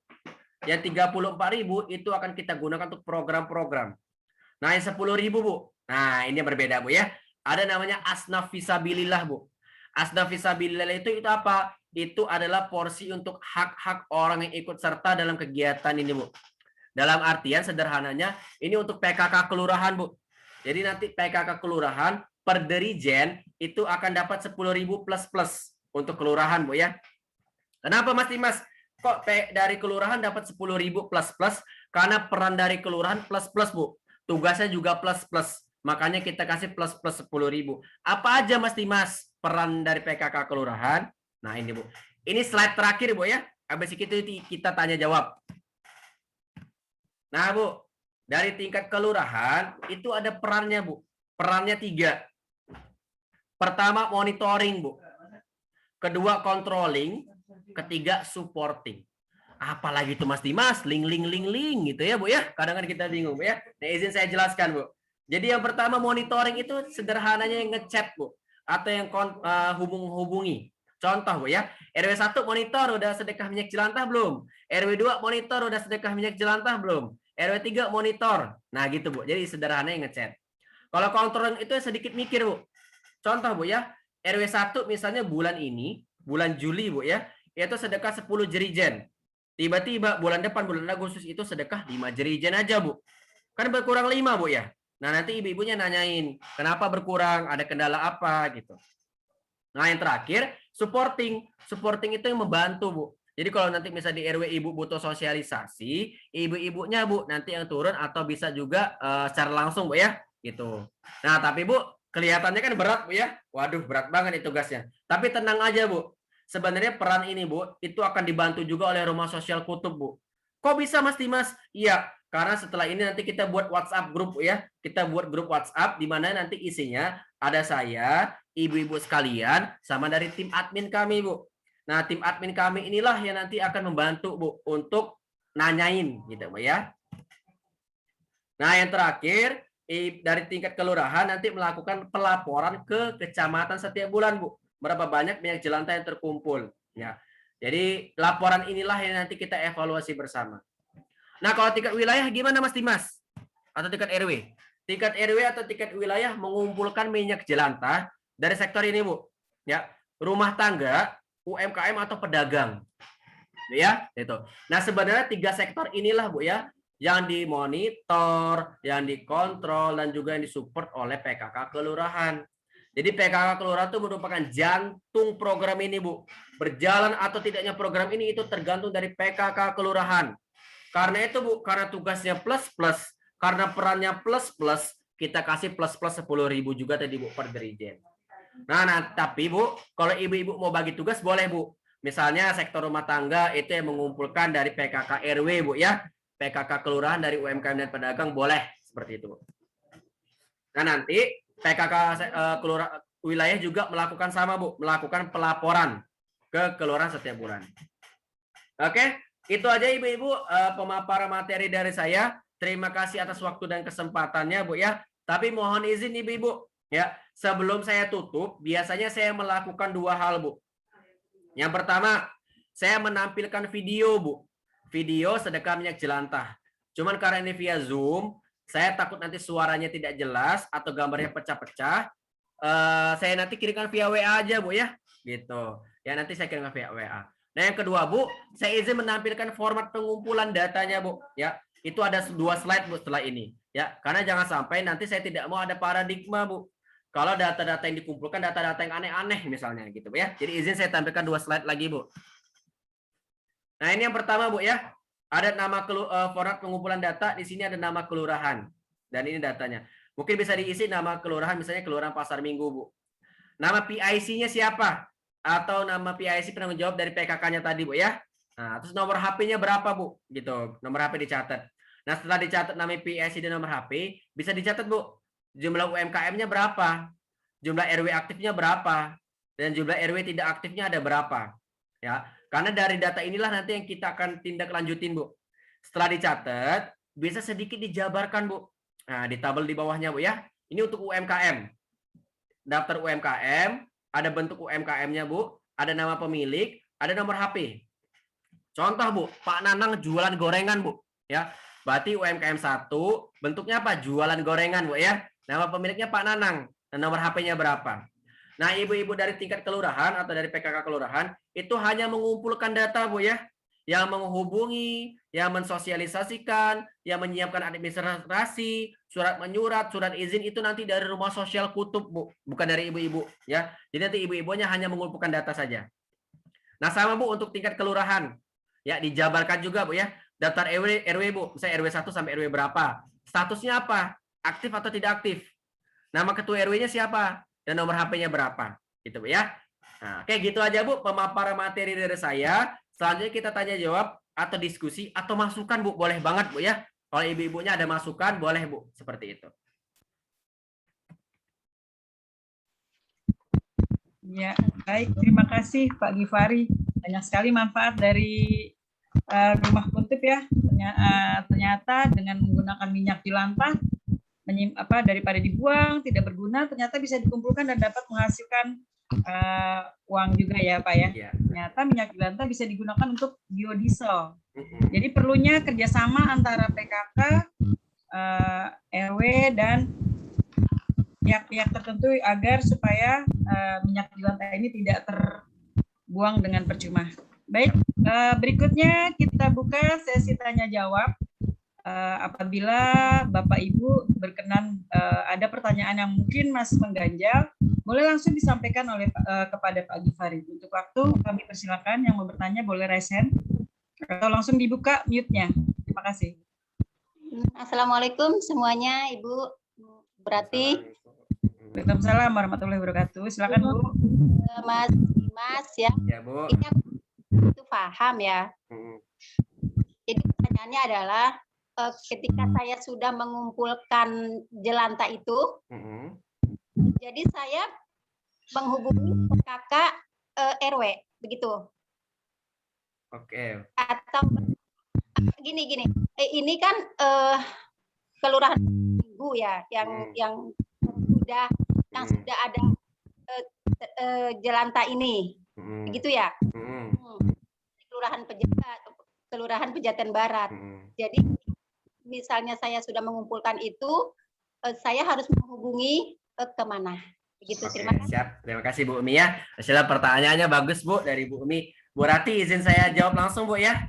Yang 34.000 itu akan kita gunakan untuk program-program. Nah, yang 10.000, Bu. Nah, ini berbeda, Bu ya. Ada namanya asnaf fisabilillah, Bu. Asnaf fisabilillah itu apa? Itu adalah porsi untuk hak-hak orang yang ikut serta dalam kegiatan ini, Bu. Dalam artian sederhananya, ini untuk PKK kelurahan, Bu. Jadi nanti PKK kelurahan per dirijen itu akan dapat 10.000 plus untuk kelurahan, Bu ya. Kenapa Mas Dimas? Kok dari kelurahan dapat 10.000 plus? Karena peran dari kelurahan plus, Bu. Tugasnya juga plus. Makanya kita kasih plus 10.000. Apa aja Mas Dimas peran dari PKK kelurahan? Nah ini, Bu. Ini slide terakhir, Bu ya. Habis itu kita tanya jawab. Nah, Bu, dari tingkat kelurahan itu ada perannya, Bu. Perannya 3. Pertama, monitoring, Bu. Kedua, controlling. Ketiga, supporting. Apalagi itu Mas Dimas, link gitu ya, Bu ya. Kadang-kadang kita bingung, Bu ya. Nah, izin saya jelaskan, Bu. Jadi yang pertama monitoring itu sederhananya yang ngechat, Bu, atau yang hubungi. Contoh, Bu ya. RW 1 monitor udah sedekah minyak jelantah belum? RW 2 monitor udah sedekah minyak jelantah belum? RW 3 monitor. Nah, gitu, Bu. Jadi sederhana yang ngechat. Kalau controlling itu sedikit mikir, Bu. Contoh, Bu ya. RW 1 misalnya bulan ini, bulan Juli, Bu ya, itu sedekah 10 jerigen. Tiba-tiba bulan depan, bulan Agustus itu sedekah 5 jerigen aja, Bu. Kan berkurang 5, Bu ya. Nah, nanti ibu-ibunya nanyain, kenapa berkurang, ada kendala apa gitu. Nah, yang terakhir, supporting. Supporting itu yang membantu, Bu. Jadi kalau nanti misalnya di RW ibu butuh sosialisasi, ibu-ibunya, Bu, nanti yang turun atau bisa juga secara langsung, Bu ya, gitu. Nah, tapi Bu, kelihatannya kan berat, Bu ya. Waduh, berat banget nih tugasnya. Tapi tenang aja, Bu. Sebenarnya peran ini, Bu, itu akan dibantu juga oleh Rumah Sosial Kutub, Bu. Kok bisa, Mas Dimas? Iya, karena setelah ini nanti kita buat WhatsApp grup, Bu ya. Kita buat grup WhatsApp di mana nanti isinya ada saya, ibu-ibu sekalian, sama dari tim admin kami, Bu. Nah, tim admin kami inilah yang nanti akan membantu, Bu, untuk nanyain, gitu, Bu ya. Nah, yang terakhir, dari tingkat kelurahan nanti melakukan pelaporan ke kecamatan setiap bulan, Bu. Berapa banyak minyak jelantah yang terkumpul. Ya. Jadi, laporan inilah yang nanti kita evaluasi bersama. Nah, kalau tingkat wilayah gimana, Mas Dimas? Atau tingkat RW? Tingkat RW atau tingkat wilayah mengumpulkan minyak jelantah dari sektor ini, Bu. Ya, rumah tangga, UMKM atau pedagang. Ya, itu. Nah, sebenarnya 3 sektor inilah, Bu ya, yang dimonitor, yang dikontrol, dan juga yang disupport oleh PKK kelurahan. Jadi PKK kelurahan itu merupakan jantung program ini, Bu. Berjalan atau tidaknya program ini itu tergantung dari PKK kelurahan. Karena itu, Bu, karena tugasnya plus-plus, karena perannya plus-plus, kita kasih plus-plus 10.000 juga tadi, Bu, per dirijen. Nah, tapi Bu, kalau ibu-ibu mau bagi tugas boleh, Bu. Misalnya sektor rumah tangga itu yang mengumpulkan dari PKK RW, Bu, ya. PKK kelurahan dari UMKM dan pedagang boleh seperti itu. Nah, nanti PKK kelurahan wilayah juga melakukan sama, Bu, melakukan pelaporan ke kelurahan setiap bulan. Oke, itu aja ibu-ibu pemaparan materi dari saya. Terima kasih atas waktu dan kesempatannya, Bu, ya. Tapi mohon izin ibu-ibu, ya, sebelum saya tutup, biasanya saya melakukan 2 hal, Bu. Yang pertama, saya menampilkan video, Bu. Video sedekah minyak jelantah. Cuman karena ini via Zoom, saya takut nanti suaranya tidak jelas atau gambarnya pecah-pecah. Saya nanti kirimkan via WA aja, Bu, ya. Gitu. Ya, nanti saya kirimkan via WA. Nah, yang kedua, Bu, saya izin menampilkan format pengumpulan datanya, Bu. Ya, itu ada 2 slide, Bu, setelah ini. Ya, karena jangan sampai nanti saya tidak mau ada paradigma, Bu. Kalau data-data yang dikumpulkan data-data yang aneh-aneh misalnya gitu, ya. Jadi izin saya tampilkan 2 slide lagi, Bu. Nah, ini yang pertama, Bu, ya. Ada nama format pengumpulan data, di sini ada nama kelurahan. Dan ini datanya. Mungkin bisa diisi nama kelurahan, misalnya Kelurahan Pasar Minggu, Bu. Nama PIC-nya siapa? Atau nama PIC penanggung jawab dari PKK-nya tadi, Bu, ya. Nah, terus nomor HP-nya berapa, Bu? Gitu. Nomor HP dicatat. Nah, setelah dicatat nama PIC dan nomor HP, bisa dicatat, Bu. Jumlah UMKM-nya berapa? Jumlah RW aktifnya berapa? Dan jumlah RW tidak aktifnya ada berapa? Ya, karena dari data inilah nanti yang kita akan tindak lanjutin, Bu. Setelah dicatat, bisa sedikit dijabarkan, Bu. Nah, di tabel di bawahnya, Bu, ya. Ini untuk UMKM. Daftar UMKM, ada bentuk UMKM-nya, Bu, ada nama pemilik, ada nomor HP. Contoh, Bu, Pak Nanang jualan gorengan, Bu, ya. Berarti UMKM 1 bentuknya apa? Jualan gorengan, Bu, ya. Nama pemiliknya Pak Nanang dan nomor HP-nya berapa. Nah, ibu-ibu dari tingkat kelurahan atau dari PKK kelurahan itu hanya mengumpulkan data, Bu, ya. Yang menghubungi, yang mensosialisasikan, yang menyiapkan administrasi, surat menyurat, surat izin itu nanti dari rumah sosial kutub, Bu, bukan dari ibu-ibu, ya. Jadi nanti ibu-ibunya hanya mengumpulkan data saja. Nah, sama, Bu, untuk tingkat kelurahan. Ya, dijabarkan juga, Bu, ya. Daftar RW, Bu, misalnya RW 1 sampai RW berapa. Statusnya apa? Aktif atau tidak aktif? Nama ketua RW-nya siapa? Dan nomor HP-nya berapa? Gitu, Bu, ya. Nah, kayak gitu aja, Bu, pemaparan materi dari saya. Selanjutnya kita tanya jawab atau diskusi atau masukan, Bu. Boleh banget, Bu, ya. Kalau ibu-ibunya ada masukan, boleh, Bu. Seperti itu. Ya, baik. Terima kasih Pak Gifari. Banyak sekali manfaat dari rumah kutip, ya. Ternyata dengan menggunakan minyak jelantah, daripada dibuang, tidak berguna, ternyata bisa dikumpulkan dan dapat menghasilkan uang juga, ya Pak, ya. Ya. Ternyata minyak jelantah bisa digunakan untuk biodiesel. Jadi perlunya kerjasama antara PKK, RW, dan pihak-pihak tertentu agar supaya minyak jelantah ini tidak terbuang dengan percuma. Baik, berikutnya kita buka sesi tanya jawab. Apabila Bapak Ibu berkenan ada pertanyaan yang mungkin masih mengganjal, boleh langsung disampaikan oleh kepada Pak Gifari. Untuk waktu kami persilakan yang mau bertanya boleh raise hand atau langsung dibuka mute-nya. Terima kasih. Assalamualaikum semuanya, Ibu Berarti. Waalaikumsalam warahmatullahi wabarakatuh. Silakan, Bu. Mas, ya. Ya, Bu. Ini aku itu paham, ya. Jadi pertanyaannya adalah ketika saya sudah mengumpulkan jelantah itu, jadi saya menghubungi kakak RW, begitu. Oke. Atau gini, ini kan kelurahan Minggu, ya, yang sudah ada jelantah ini, begitu ya. Kelurahan Pejaten Barat. Jadi misalnya saya sudah mengumpulkan itu, saya harus menghubungi kemana? Begitu. Oke, terima kasih. siap. Terima kasih Bu Umi, ya. Hasil pertanyaannya bagus, Bu, dari Bu Umi. Bu Rati, izin saya jawab langsung, Bu, ya.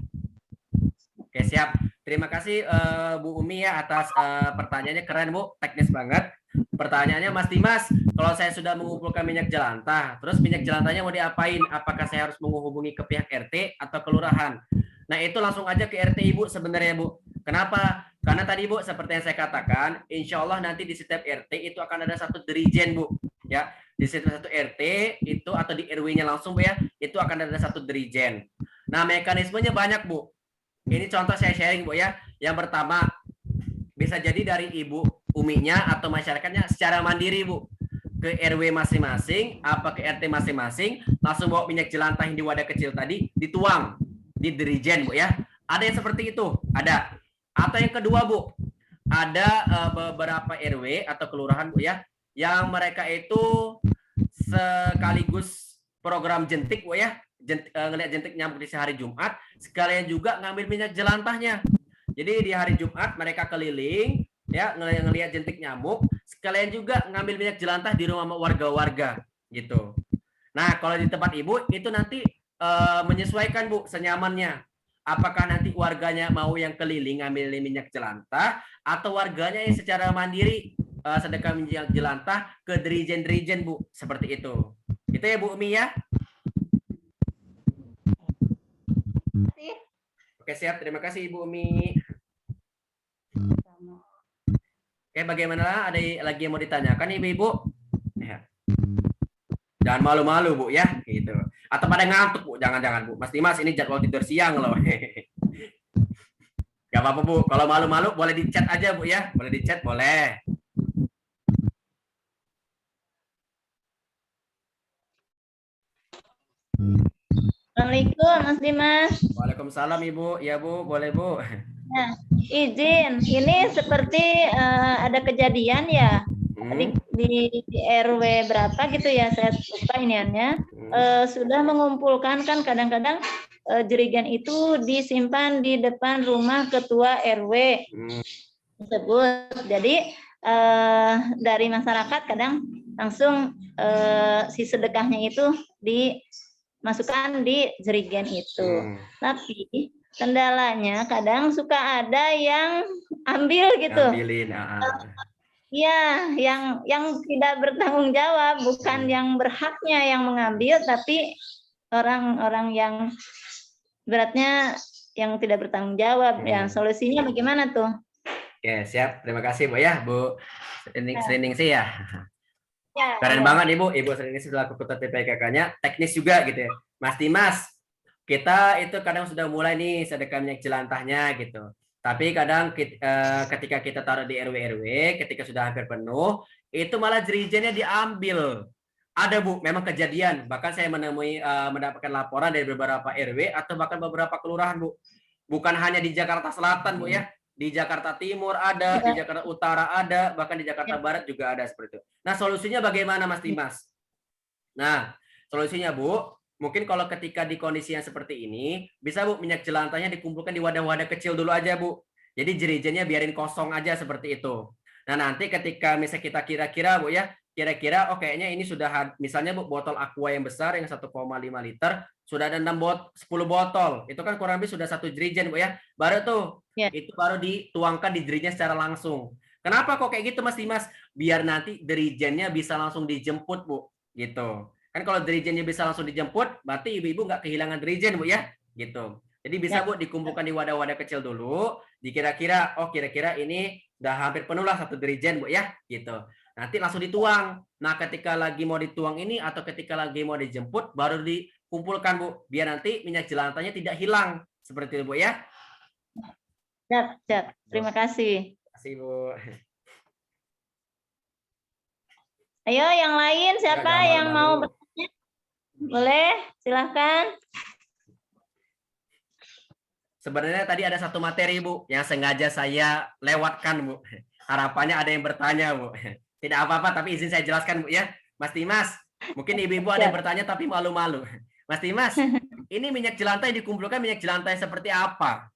Oke, siap. Terima kasih Bu Umi ya atas pertanyaannya, keren Bu, teknis banget. Pertanyaannya Mas Dimas, kalau saya sudah mengumpulkan minyak jelantah, terus minyak jelantahnya mau diapain? Apakah saya harus menghubungi ke pihak RT atau kelurahan? Nah itu langsung aja ke RT Ibu sebenarnya Bu. Kenapa? Karena tadi Bu, seperti yang saya katakan, insya Allah nanti di setiap RT itu akan ada satu dirijen Bu. Ya, di setiap satu RT itu atau di RW-nya langsung Bu ya, itu akan ada satu dirijen. Nah mekanismenya banyak Bu. Ini contoh saya sharing Bu ya. Yang pertama, bisa jadi dari Ibu Uminya atau masyarakatnya secara mandiri Bu. Ke RW masing-masing, apa ke RT masing-masing, langsung bawa minyak jelantah yang di wadah kecil tadi, dituang di dirijen Bu ya. Ada yang seperti itu, ada. Atau yang kedua Bu, ada beberapa RW atau kelurahan Bu ya, yang mereka itu sekaligus program jentik Bu ya, ngelihat jentik nyamuk di hari Jumat, sekalian juga ngambil minyak jelantahnya. Jadi di hari Jumat mereka keliling ya, ngelihat jentik nyamuk, sekalian juga ngambil minyak jelantah di rumah warga-warga gitu. Nah, kalau di tempat Ibu itu nanti menyesuaikan Bu senyamannya. Apakah nanti warganya mau yang keliling ngambil minyak jelantah atau warganya yang secara mandiri sedekah minyak jelantah ke dirijen-dirijen Bu, seperti itu. Itu ya Bu Umi ya. Oke siap, terima kasih Ibu Umi. Oke, bagaimana? Ada lagi yang mau ditanyakan Ibu-ibu? Ya. Jangan malu-malu Bu ya, gitu. Atau pada ngantuk Bu, jangan-jangan Bu. Mas Dimas ini jadwal tidur siang loh. Gak apa-apa Bu, kalau malu-malu boleh di chat aja Bu ya, boleh di chat boleh. Assalamualaikum Mas Dimas. Waalaikumsalam Ibu, ya Bu, boleh Bu. Nah, izin, ini seperti ada kejadian ya di RW berapa gitu ya, saya lupa iniannya. Sudah mengumpulkan kan kadang-kadang jerigen itu disimpan di depan rumah ketua RW tersebut. Jadi dari masyarakat kadang langsung si sedekahnya itu dimasukkan di jerigen itu. Tapi kendalanya kadang suka ada yang ambil gitu. Ambilin. Iya, yang tidak bertanggung jawab, bukan yang berhaknya yang mengambil, tapi orang-orang yang beratnya yang tidak bertanggung jawab. Yang solusinya bagaimana tuh? Oke, siap. Terima kasih Bu ya, Bu Sering sih ya. Ya, Keren banget Ibu Sering sih selaku ketua PKK-nya, teknis juga gitu ya. Mas Dimas, kita itu kadang sudah mulai nih sedekah minyak jelantahnya gitu. Tapi kadang ketika kita taruh di RW, ketika sudah hampir penuh, itu malah jerigennya diambil. Ada Bu, memang kejadian. Bahkan saya mendapatkan laporan dari beberapa RW atau bahkan beberapa kelurahan Bu. Bukan hanya di Jakarta Selatan Bu ya, di Jakarta Timur ada, di Jakarta Utara ada, bahkan di Jakarta Barat juga ada seperti itu. Nah solusinya bagaimana Mas Dimas? Nah solusinya Bu, mungkin kalau ketika di kondisi yang seperti ini, bisa Bu minyak jelantahnya dikumpulkan di wadah-wadah kecil dulu aja Bu. Jadi jerigennya biarin kosong aja seperti itu. Nah nanti ketika misalnya kita kira-kira Bu ya, kira-kira oh kayaknya ini sudah, misalnya Bu botol aqua yang besar yang 1,5 liter, sudah ada 10 botol. Itu kan kurang lebih sudah satu jerigen Bu ya. Baru tuh, itu baru dituangkan di jerigennya secara langsung. Kenapa kok kayak gitu Mas Dimas? Biar nanti dirijennya bisa langsung dijemput Bu, gitu. Kan kalau dirijennya bisa langsung dijemput, berarti ibu-ibu nggak kehilangan dirijen Bu ya, gitu. Jadi bisa Bu dikumpulkan di wadah-wadah kecil dulu, dikira-kira oh kira-kira ini udah hampir penuh lah satu dirijen Bu ya, gitu. Nanti langsung dituang. Nah, ketika lagi mau dituang ini atau ketika lagi mau dijemput baru dikumpulkan Bu, biar nanti minyak jelantahnya tidak hilang. Seperti itu Bu ya. Siap. Terima kasih. Terima kasih Bu. Ayo yang lain siapa yang mau bertanya? Boleh, silahkan. Sebenarnya tadi ada satu materi Bu yang sengaja saya lewatkan Bu. Harapannya ada yang bertanya Bu. Tidak apa-apa tapi izin saya jelaskan Bu ya. Mas Dimas, mungkin ibu-ibu ada yang bertanya tapi malu-malu. Mas Dimas, ini minyak jelantah yang dikumpulkan minyak jelantah yang seperti apa?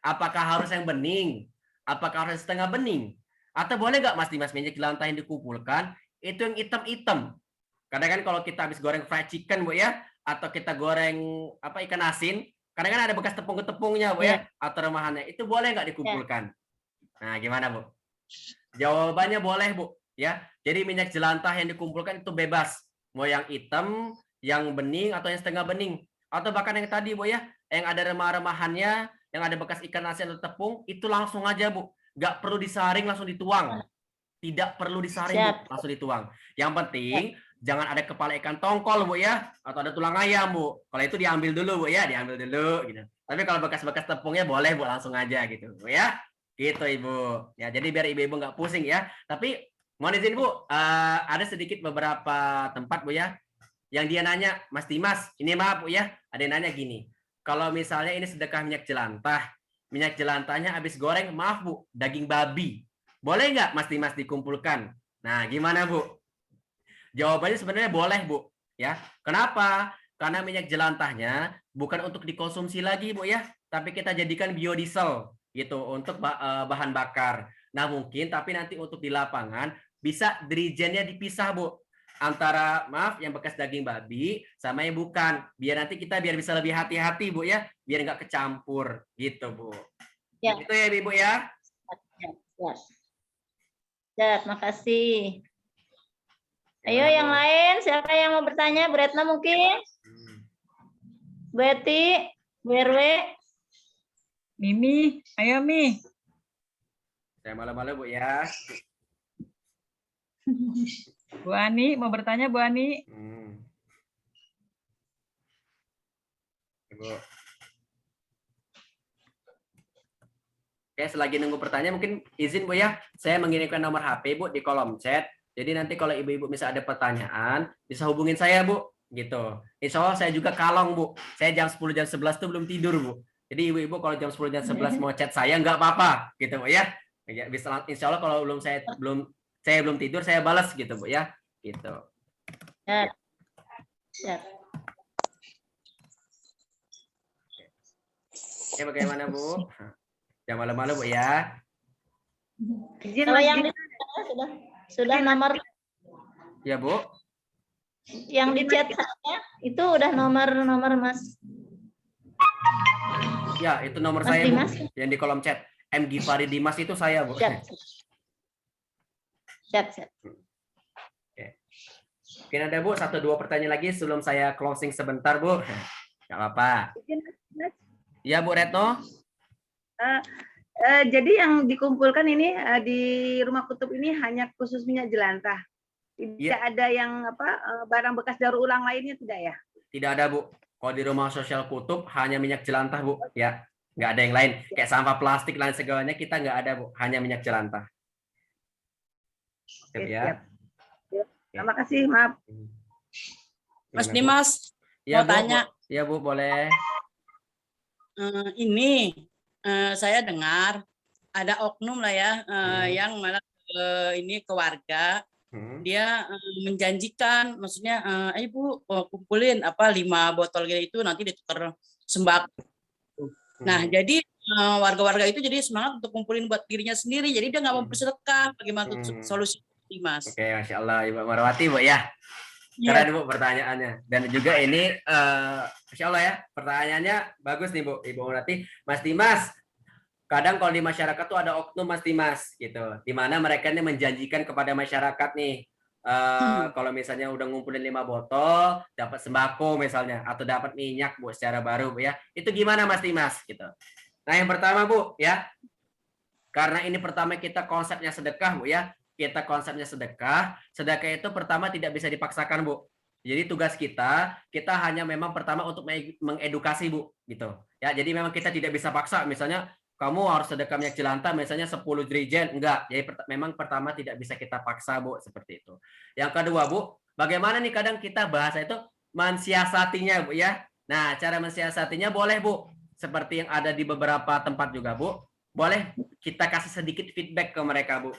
Apakah harus yang bening? Apakah harus setengah bening? Atau boleh nggak Mas Dimas minyak jelantah yang dikumpulkan itu yang hitam-hitam? Kadang kan kalau kita habis goreng fried chicken Bu ya, atau kita goreng ikan asin, Karena kan ada bekas tepung-tepungnya, Bu ya, atau remahannya. Itu boleh nggak dikumpulkan? Nah, gimana, Bu? Jawabannya boleh, Bu. Ya, jadi minyak jelantah yang dikumpulkan itu bebas. Mau yang hitam, yang bening, atau yang setengah bening. Atau bahkan yang tadi, Bu ya, yang ada remah-remahannya, yang ada bekas ikan asin atau tepung, itu langsung aja, Bu. Nggak perlu disaring, langsung dituang. Tidak perlu disaring, Bu. Langsung dituang. Yang penting, jangan ada kepala ikan tongkol, Bu ya, atau ada tulang ayam, Bu. Kalau itu diambil dulu, Bu ya, diambil dulu gitu. Tapi kalau bekas-bekas tepungnya boleh, Bu, langsung aja gitu, Bu ya. Gitu, Ibu. Ya, jadi biar ibu-ibu nggak pusing ya. Tapi mohon izin, Bu, ada sedikit beberapa tempat, Bu ya, yang dia nanya, Mas Dimas, ini maaf, Bu ya, ada yang nanya gini. Kalau misalnya ini sedekah minyak jelantahnya habis goreng, maaf, Bu, daging babi. Boleh nggak Mas Dimas dikumpulkan? Nah, gimana, Bu? Jawabannya sebenarnya boleh, Bu. Ya, kenapa? Karena minyak jelantahnya bukan untuk dikonsumsi lagi, Bu ya, tapi kita jadikan biodiesel gitu untuk bahan bakar. Nah, mungkin tapi nanti untuk di lapangan bisa dirijennya dipisah, Bu. Antara yang bekas daging babi sama yang bukan. Biar nanti kita bisa lebih hati-hati, Bu ya, biar nggak kecampur gitu, Bu. Ya. Itu ya, Ibu ya. Ya, makasih. Ayo yang lain, siapa yang mau bertanya? Bu Retno mungkin? Bu Eti, Bu RW? Mimi, ayo Mi. Saya malu-malu, Bu ya. Bu Ani, mau bertanya Bu Ani? Ibu. Oke, selagi nunggu pertanyaan mungkin izin, Bu ya, saya mengirimkan nomor HP, Bu, di kolom chat. Jadi nanti kalau ibu-ibu misalnya ada pertanyaan, bisa hubungin saya, Bu, gitu. Insya Allah saya juga kalong, Bu. Saya jam 10, jam 11 tuh belum tidur, Bu. Jadi ibu-ibu kalau jam 10, jam 11 mau chat saya nggak apa-apa, gitu, Bu ya. Ya, bisa, insya Allah kalau saya belum tidur, saya balas gitu, Bu ya. Gitu. Ya. Ya. Oke, bagaimana, Bu? Jangan malu-malu, Bu ya. Kalau yang sudah nomor Ya, Bu. yang di chat saya itu udah nomor Mas. Ya, itu nomor Mas saya, Dimas. Bu. Yang di kolom chat. M. Gifari Dimas itu saya, Bu. Siap. Oke. Mungkin ada, Bu, 1-2 pertanyaan lagi sebelum saya closing sebentar, Bu. Nggak apa-apa. Ya, Bu Retno. Jadi yang dikumpulkan ini di Rumah Kutub ini hanya khusus minyak jelantah. Tidak ada yang barang bekas daur ulang lainnya, tidak ya? Tidak ada, Bu. Kalau di Rumah Sosial Kutub hanya minyak jelantah, Bu. Ya, nggak ada yang lain. Kayak sampah plastik lain segalanya kita nggak ada, Bu. Hanya minyak jelantah. Oke, ya. Siap. Terima kasih, maaf. Mas Dimas, ya, mau tanya. Ya, Bu, boleh. Ini saya dengar ada oknum lah ya yang malah ini ke warga. Dia menjanjikan, maksudnya, Ibu kumpulin 5 botol gitu itu nanti ditukar sembako. Nah, jadi warga-warga itu jadi semangat untuk kumpulin buat dirinya sendiri. Jadi dia nggak mau bersedekah. Bagaimana solusi, Mas? Oke, Masya Allah, Ibu Marwati, Bu ya. Keren, Bu, pertanyaannya. Dan juga ini, Masya Allah ya, pertanyaannya bagus nih, Bu, Ibu Marwati. Mas Dimas, kadang kalau di masyarakat tuh ada oknum, Mas Dimas, gitu. Di mana mereka ini menjanjikan kepada masyarakat nih, kalau misalnya udah ngumpulin 5 botol, dapat sembako misalnya, atau dapat minyak, Bu, secara baru, Bu ya. Itu gimana, Mas Dimas, gitu. Nah, yang pertama, Bu, ya, karena ini pertama kita konsepnya sedekah, Bu ya. Kita konsepnya sedekah itu pertama tidak bisa dipaksakan, Bu. Jadi tugas kita hanya memang pertama untuk mengedukasi, Bu, gitu. Ya, jadi memang kita tidak bisa paksa, misalnya kamu harus sedekah minyak jelantah misalnya 10 dirijen, enggak. Jadi memang pertama tidak bisa kita paksa, Bu, seperti itu. Yang kedua, Bu, bagaimana nih kadang kita bahasa itu mensiasatinya, Bu ya. Nah, cara mensiasatinya boleh, Bu. Seperti yang ada di beberapa tempat juga, Bu. Boleh kita kasih sedikit feedback ke mereka, Bu.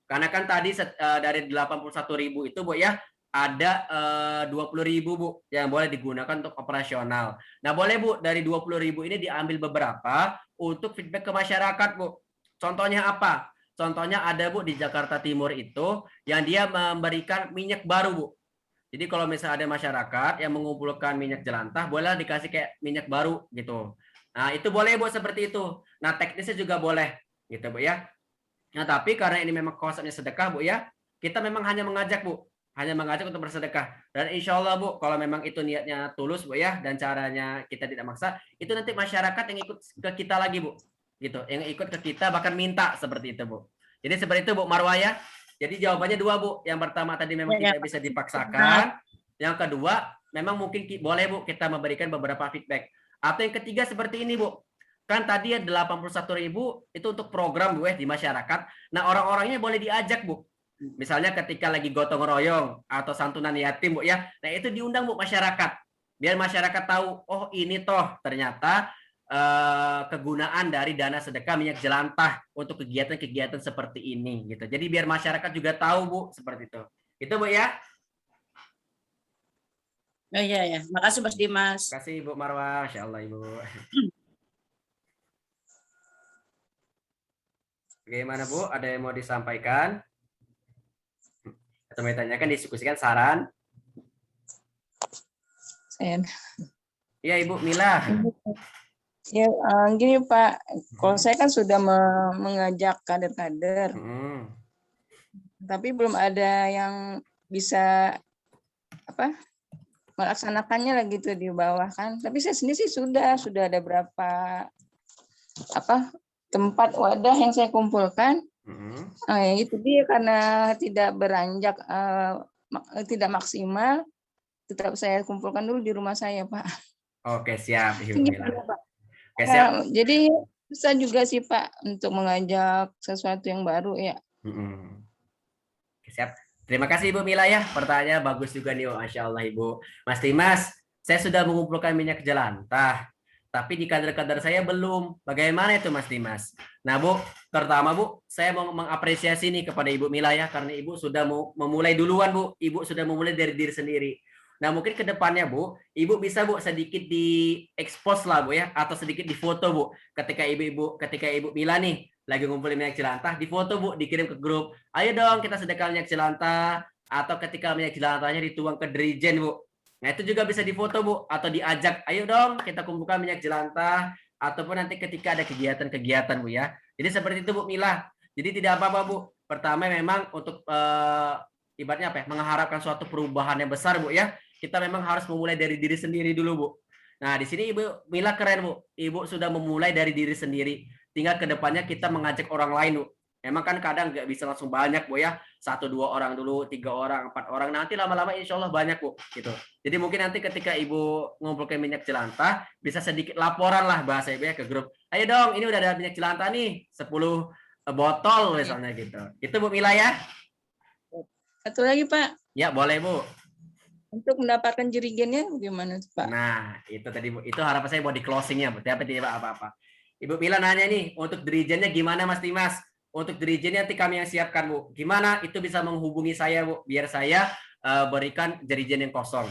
Karena kan tadi dari 81.000 itu, Bu ya, ada 20.000, Bu, yang boleh digunakan untuk operasional. Nah, boleh, Bu, dari 20.000 ini diambil beberapa untuk feedback ke masyarakat, Bu. Contohnya apa? Contohnya ada, Bu, di Jakarta Timur itu yang dia memberikan minyak baru, Bu. Jadi kalau misalnya ada masyarakat yang mengumpulkan minyak jelantah, boleh dikasih kayak minyak baru gitu. Nah, itu boleh Bu seperti itu. Nah, teknisnya juga boleh gitu Bu ya. Nah, tapi karena ini memang konsepnya sedekah Bu ya, kita memang hanya mengajak Bu, hanya mengajak untuk bersedekah. Dan insya Allah Bu, kalau memang itu niatnya tulus Bu ya, dan caranya kita tidak maksa, itu nanti masyarakat yang ikut ke kita lagi Bu, gitu, yang ikut ke kita bahkan minta seperti itu Bu. Jadi seperti itu Bu Marwah ya. Jadi jawabannya dua Bu. Yang pertama tadi memang tidak bisa dipaksakan. Yang kedua, memang mungkin boleh Bu kita memberikan beberapa feedback. Atau yang ketiga seperti ini Bu. Kan tadi ya 81.000 itu untuk program Bu ya di masyarakat. Nah, orang-orangnya boleh diajak Bu. Misalnya ketika lagi gotong royong atau santunan yatim Bu ya. Nah, itu diundang Bu masyarakat. Biar masyarakat tahu, oh ini toh ternyata kegunaan dari dana sedekah minyak jelantah untuk kegiatan-kegiatan seperti ini gitu. Jadi biar masyarakat juga tahu Bu seperti itu. Itu Bu ya. Oh iya ya. Makasih Mas Dimas. Terima kasih Ibu Marwah. Masya Allah Ibu. Bagaimana Bu? Ada yang mau disampaikan? Atau mau ditanyakan, diskusikan saran? Iya Ibu Mila. Ya, gini Pak, kalau saya kan sudah mengajak kader-kader, tapi belum ada yang bisa melaksanakannya lagi tuh di bawah kan. Tapi saya sendiri sih sudah ada berapa tempat wadah yang saya kumpulkan. Itu dia karena tidak beranjak, tidak maksimal, tetap saya kumpulkan dulu di rumah saya Pak. Oke siap Ibu Mila. Oke, siap. Jadi susah juga sih Pak untuk mengajak sesuatu yang baru ya. Oke, siap. Terima kasih Ibu Mila ya. Pertanyaannya bagus juga nih, Masya Allah Ibu. Mas Dimas, saya sudah mengumpulkan minyak jelantah, tapi di kader-kader saya belum. Bagaimana itu Mas Dimas? Nah Bu, pertama Bu, saya mau mengapresiasi nih kepada Ibu Mila ya, karena Ibu sudah mau memulai duluan Bu. Ibu sudah memulai dari diri sendiri. Nah mungkin ke depannya Bu, Ibu bisa Bu sedikit di-expose lah Bu ya, atau sedikit difoto Bu. Ketika Ibu Mila nih lagi ngumpulin minyak jelantah, difoto Bu, dikirim ke grup. Ayo dong kita sedekah minyak jelantah, atau ketika minyak jelantahnya dituang ke dirijen Bu. Nah itu juga bisa difoto Bu, atau diajak, ayo dong kita kumpulkan minyak jelantah, ataupun nanti ketika ada kegiatan-kegiatan Bu ya. Jadi seperti itu Bu Mila. Jadi tidak apa-apa Bu. Pertama memang untuk ibaratnya apa ya, mengharapkan suatu perubahan yang besar Bu ya. Kita memang harus memulai dari diri sendiri dulu Bu. Nah di sini Ibu Mila keren Bu. Ibu sudah memulai dari diri sendiri. Tinggal kedepannya kita mengajak orang lain Bu. Emang kan kadang nggak bisa langsung banyak Bu ya. 1-2 orang dulu, 3 orang, 4 orang. Nanti lama-lama insya Allah banyak Bu. Gitu. Jadi mungkin nanti ketika Ibu ngumpulkan minyak jelantah, bisa sedikit laporan lah bahasa Ibu ya ke grup. Ayo dong, ini udah ada minyak jelantah nih, 10 botol misalnya gitu. Itu Bu Mila ya. Satu lagi Pak. Ya boleh Bu. Untuk mendapatkan jerigennya gimana Pak? Nah itu tadi Bu. Itu harapan saya mau di closingnya Bu. Tapi tidak apa-apa. Ibu Mila nanya nih, untuk dirijennya gimana Mas Dimas? Untuk dirijennya nanti kami yang siapkan Bu. Gimana? Itu bisa menghubungi saya Bu. Biar saya berikan jerigen yang kosong.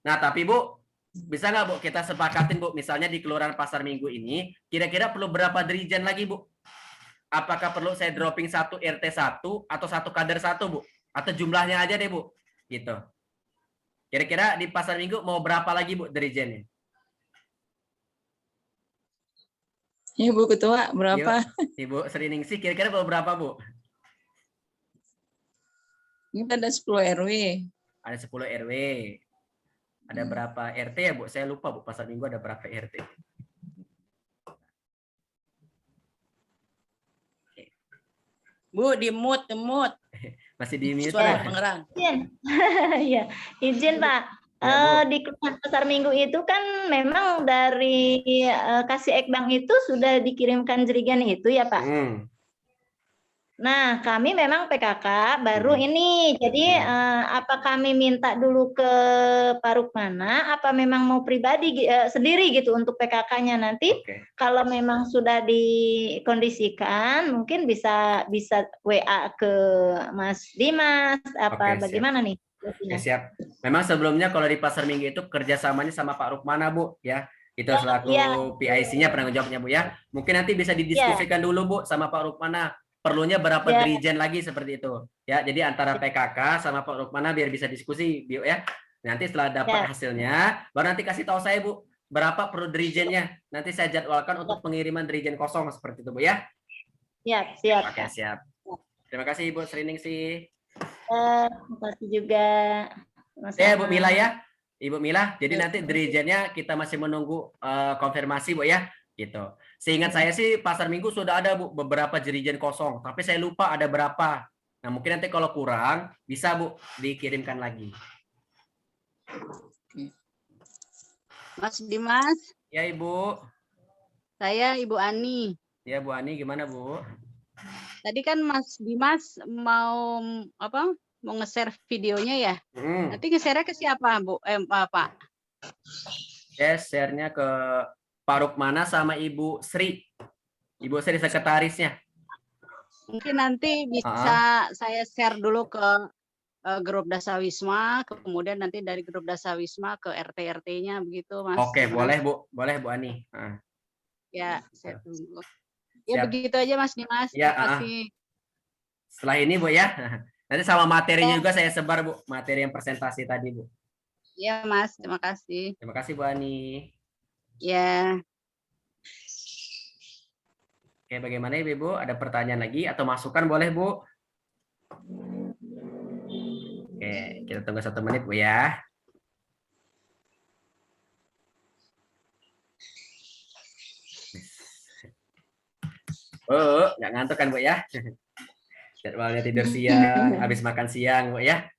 Nah tapi Bu, bisa nggak Bu kita sepakatin Bu. Misalnya di Kelurahan Pasar Minggu ini, kira-kira perlu berapa dirijen lagi Bu? Apakah perlu saya dropping 1 RT 1 atau 1 kader 1 Bu? Atau jumlahnya aja deh Bu. Gitu. Kira-kira di Pasar Minggu mau berapa lagi Bu dirijennya? Ibu Ketua berapa? Ibu Sriningsih kira-kira mau berapa Bu? Ini ada 10 RW. Ada 10 RW. Ada berapa RT ya Bu? Saya lupa Bu, Pasar Minggu ada berapa RT? Bu, di-mute. Masih di mute. Suara pengeran. Iya, izin Pak. Di Kelurahan Pasar Minggu itu kan memang dari Kasih Ekbang itu sudah dikirimkan jerigen itu ya Pak. Nah kami memang PKK baru ini, jadi apa kami minta dulu ke Pak Rukmana, apa memang mau pribadi sendiri gitu untuk PKK-nya nanti? Kalau memang sudah dikondisikan, mungkin bisa WA ke Mas Dimas, apa bagaimana nih? Oke, siap. Memang sebelumnya kalau di Pasar Minggu itu kerjasamanya sama Pak Rukmana Bu ya. Itu selaku PIC-nya penanggung jawabnya Bu ya. Mungkin nanti bisa didiskusikan dulu Bu sama Pak Rukmana. Perlunya berapa dirijen lagi seperti itu. Ya, jadi antara PKK sama Pak Rukmana biar bisa diskusi Bu ya. Nanti setelah dapat hasilnya baru nanti kasih tahu saya Bu. berapa perlu dirijennya. Nanti saya jadwalkan untuk pengiriman dirijen kosong seperti itu, Bu ya. Siap. Oke, siap. Terima kasih Ibu Sriningsih. Terima kasih juga. Ya, Bu Mila ya. Ibu Mila, jadi nanti dirijennya kita masih menunggu konfirmasi, Bu ya. Gitu. Seingat saya sih Pasar Minggu sudah ada, Bu, beberapa dirijen kosong, tapi saya lupa ada berapa. Nah, mungkin nanti kalau kurang bisa, Bu, dikirimkan lagi. Mas Dimas, Ya, Ibu. saya Ibu Ani. Ya, Bu Ani, gimana, Bu? Tadi kan Mas Dimas mau apa? Mau nge-share videonya ya? Nanti nge-share ke siapa, Bu? Pak? Saya share-nya ke Pak Rukmana sama Ibu Sri. Ibu Sri sekretarisnya. Mungkin nanti bisa saya share dulu ke grup Dasawisma, kemudian nanti dari grup Dasawisma ke RT-RT-nya begitu, Mas. Oke, boleh, Bu. Boleh, Bu Ani. Ya, saya tunggu. Ya, begitu aja, Mas Dimas. Ya, Terima kasih. Setelah ini, Bu ya. Nanti sama materinya juga saya sebar, Bu. Materi yang presentasi tadi, Bu. Ya, Mas. Terima kasih. Terima kasih, Bu Ani. Ya. Oke, bagaimana Ibu? Ada pertanyaan lagi atau masukan boleh, Bu? Oke, kita tunggu 1 menit, Bu ya. Oh, nggak ngantuk kan, Bu ya? Jadwalnya tidur siang, habis makan siang, Bu ya.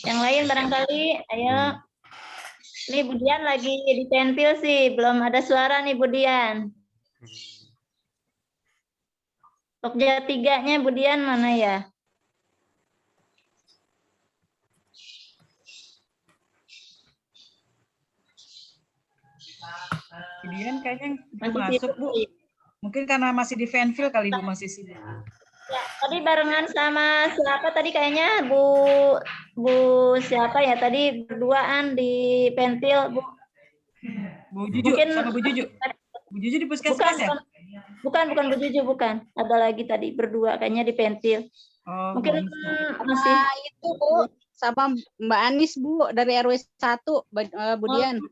Yang lain barangkali, ayo. Nih Bu Dian lagi di pentil sih, belum ada suara nih Bu Dian. Pokja 3-nya Bu Dian mana ya? Kemudian kayaknya Masih masuk, sibuk. Bu. Mungkin karena masih di fanfill kali Bu, masih sibuk. Ya, tadi barengan sama siapa tadi kayaknya Bu siapa ya tadi berduaan di pentil Bu. Bu Juju Mungkin- sama Bu Juju. Bu Juju di puskesmas ya? Bukan Bu Juju, bukan. Ada lagi tadi berdua kayaknya di pentil. Oh, Mungkin bagus. masih Itu, Bu, sama Mbak Anis, Bu, dari RW 1, Bu Dian.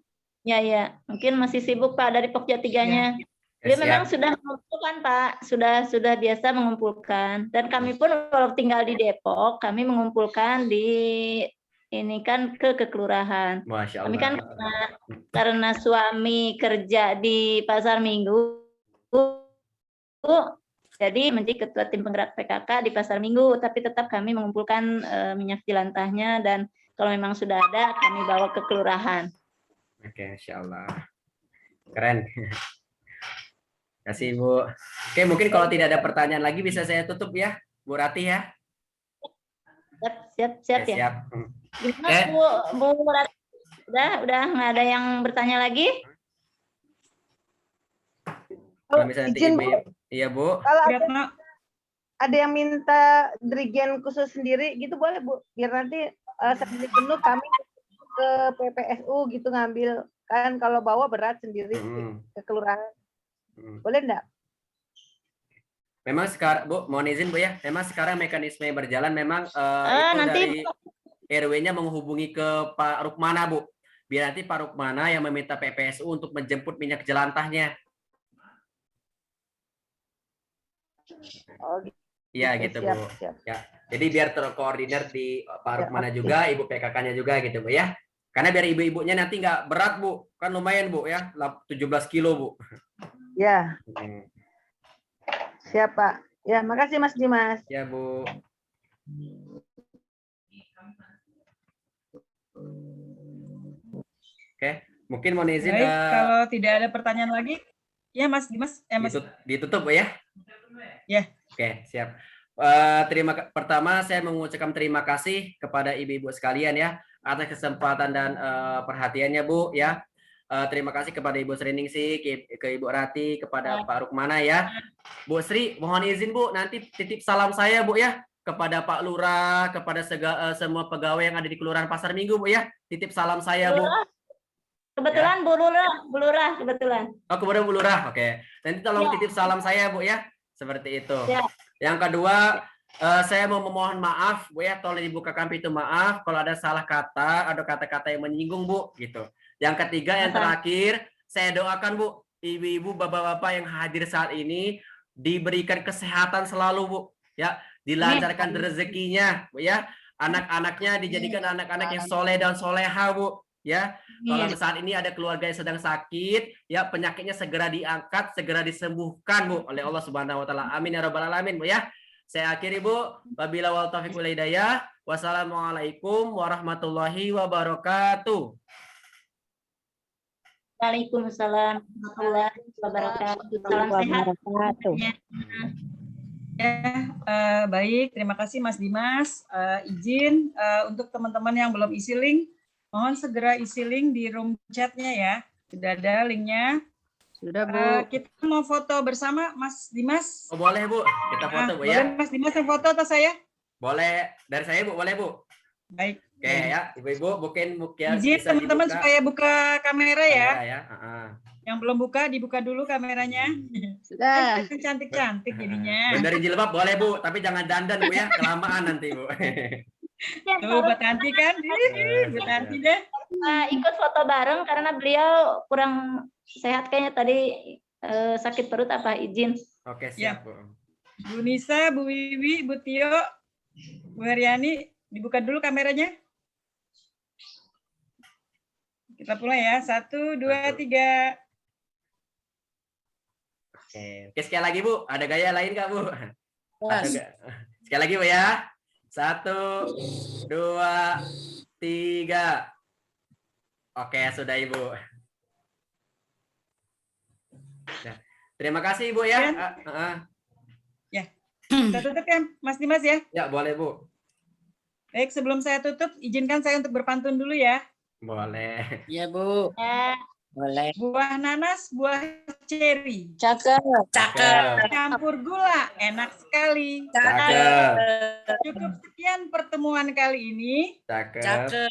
ya. Mungkin masih sibuk Pak dari Pokja 3-nya. Dia memang sudah mengumpulkan Pak, sudah biasa mengumpulkan. Dan kami pun kalau tinggal di Depok, kami mengumpulkan di ini kan ke kelurahan. Masya Allah. Kami kan karena suami kerja di Pasar Minggu, jadi menjadi ketua tim penggerak PKK di Pasar Minggu, tapi tetap kami mengumpulkan minyak jelantahnya dan kalau memang sudah ada kami bawa ke kelurahan. Oke, Insya Allah. Keren. Kasih Bu. Oke, mungkin kalau tidak ada pertanyaan lagi bisa saya tutup ya, Bu Rati ya. Siap Oke, ya. siap. Gimana Bu Rati? Udah nggak ada yang bertanya lagi? Kalau misalnya nanti izin, Ibu, Bu. iya Bu. Kalau Retno, ada yang minta dirigen khusus sendiri gitu boleh Bu, biar nanti sendiri penuh kami ke PPSU gitu ngambil, kan kalau bawa berat sendiri ke kelurahan. Boleh enggak? Memang sekarang Bu, mohon izin Bu ya. Memang sekarang mekanisme yang berjalan memang itu Nanti dari RW-nya menghubungi ke Pak Rukmana, Bu. Biar nanti Pak Rukmana yang meminta PPSU untuk menjemput minyak jelantahnya. Oh, Iya gitu, Bu. siap. Ya. Jadi biar terkoordinir di Pak Rukmana juga, Ibu PKK-nya juga gitu, Bu ya. Karena biar ibu-ibunya nanti nggak berat, Bu. Kan lumayan, Bu ya. 17 kilo, Bu. Ya, siap Pak. Ya, makasih Mas Dimas. Ya, Bu. Oke, mungkin mohon izin baik, kalau tidak ada pertanyaan lagi, ya Mas Dimas, Mas. ditutup Bu ya. Ya. Oke, siap. Pertama saya mengucapkan terima kasih kepada ibu-ibu sekalian ya atas kesempatan dan perhatiannya Bu ya. Terima kasih kepada Ibu Sriningsih, ke Ibu Rati, kepada Pak Rukmana ya. Bu Sri, mohon izin Bu, nanti titip salam saya Bu ya kepada Pak Lurah, kepada semua pegawai yang ada di Kelurahan Pasar Minggu Bu ya. Titip salam saya Bu. Kebetulan ya. Bu Lurah kebetulan. Oh, kepada Bu Lurah. Oke. Nanti tolong titip salam saya Bu ya. Seperti itu. Ya. Yang kedua, Saya mau memohon maaf, Bu ya, tolong dibukakan pintu maaf kalau ada salah kata, ada kata-kata yang menyinggung, Bu, gitu. Yang ketiga, yang terakhir, saya doakan, Bu, ibu-ibu, bapak-bapak yang hadir saat ini diberikan kesehatan selalu, Bu, ya, dilancarkan rezekinya, Bu ya, anak-anaknya dijadikan anak-anak yang soleh dan soleha, Bu, ya. Kalau saat ini ada keluarga yang sedang sakit, ya penyakitnya segera diangkat, segera disembuhkan, Bu, oleh Allah Subhanahu wa taala. Amin ya rabbal alamin, Bu ya. Saya akhiri, Bu. Wabila wal taufiq wal hidayah. Wassalamualaikum warahmatullahi wabarakatuh. Waalaikumsalam warahmatullahi wabarakatuh. Salam sehat. Ya, baik. Terima kasih Mas Dimas. Izin untuk teman-teman yang belum isi link, mohon segera isi link di room chatnya ya. Sudah ada linknya. Sudah, Bu. Kita mau foto bersama Mas Dimas. Oh, boleh, Bu. Kita foto, Bu ya. Boleh Mas Dimas yang foto atau saya? Boleh. Dari saya, Bu. Boleh, Bu. Baik. Oke ya, Ibu-ibu mungkin ya, Izin teman-teman supaya buka kamera ya. Yang belum buka dibuka dulu kameranya. Sudah. Cantik-cantik jadinya. Benerin jilbab boleh, Bu, tapi jangan dandan, Bu ya. Kelamaan nanti, Bu. Tuh, buat Tanti kan? Buat Tanti deh. Ikut foto bareng karena beliau kurang sehat kayaknya tadi, sakit perut apa izin. Oke, siap, Bu. Bu Nisa, Bu Wiwi, Bu Tio, Bu Heriani, dibuka dulu kameranya. Kita mulai ya. 1, 2, 3. Oke, sekali lagi, Bu. Ada gaya lain nggak, Bu? Sekali lagi, Bu ya. 1, 2, 3. Oke, sudah, Ibu. Nah, terima kasih, Ibu ya. Ya. Kita tutup ya, Mas Dimas ya. Ya, boleh, Bu. Baik, sebelum saya tutup, izinkan saya untuk berpantun dulu ya. Boleh. Iya, Bu. Ya. Boleh. Buah nanas, buah ceri. Cakep. Cakep. Campur gula, enak sekali. Cakep. Cukup sekian pertemuan kali ini. Cakep. Cakep.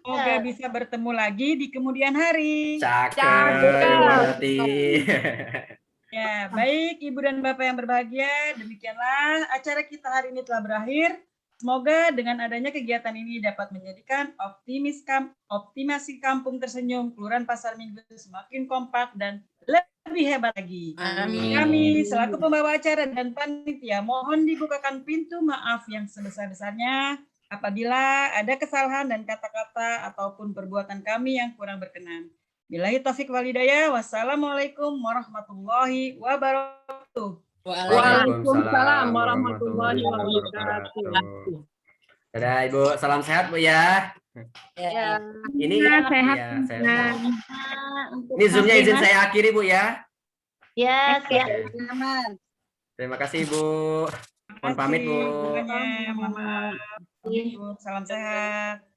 Semoga bisa bertemu lagi di kemudian hari. Cakep. Berarti. Ya, baik Ibu dan Bapak yang berbahagia, demikianlah acara kita hari ini telah berakhir. Semoga dengan adanya kegiatan ini dapat menjadikan optimasi kampung tersenyum Kelurahan Pasar Minggu semakin kompak dan lebih hebat lagi. Amin. Kami selaku pembawa acara dan panitia mohon dibukakan pintu maaf yang sebesar-besarnya apabila ada kesalahan dan kata-kata ataupun perbuatan kami yang kurang berkenan. Billahi taufik wal hidayah. Wassalamualaikum warahmatullahi wabarakatuh. Waalaikumsalam warahmatullahi wabarakatuh. Dadah, Ibu. Salam sehat, Bu ya. Ya. Ini sehat. ya, sehat. Ini Zoom-nya izin saya akhiri, Bu ya. Ya, siap. Terima kasih, Bu. Mohon pamit, Bu. Semuanya, Mama. Salam sehat.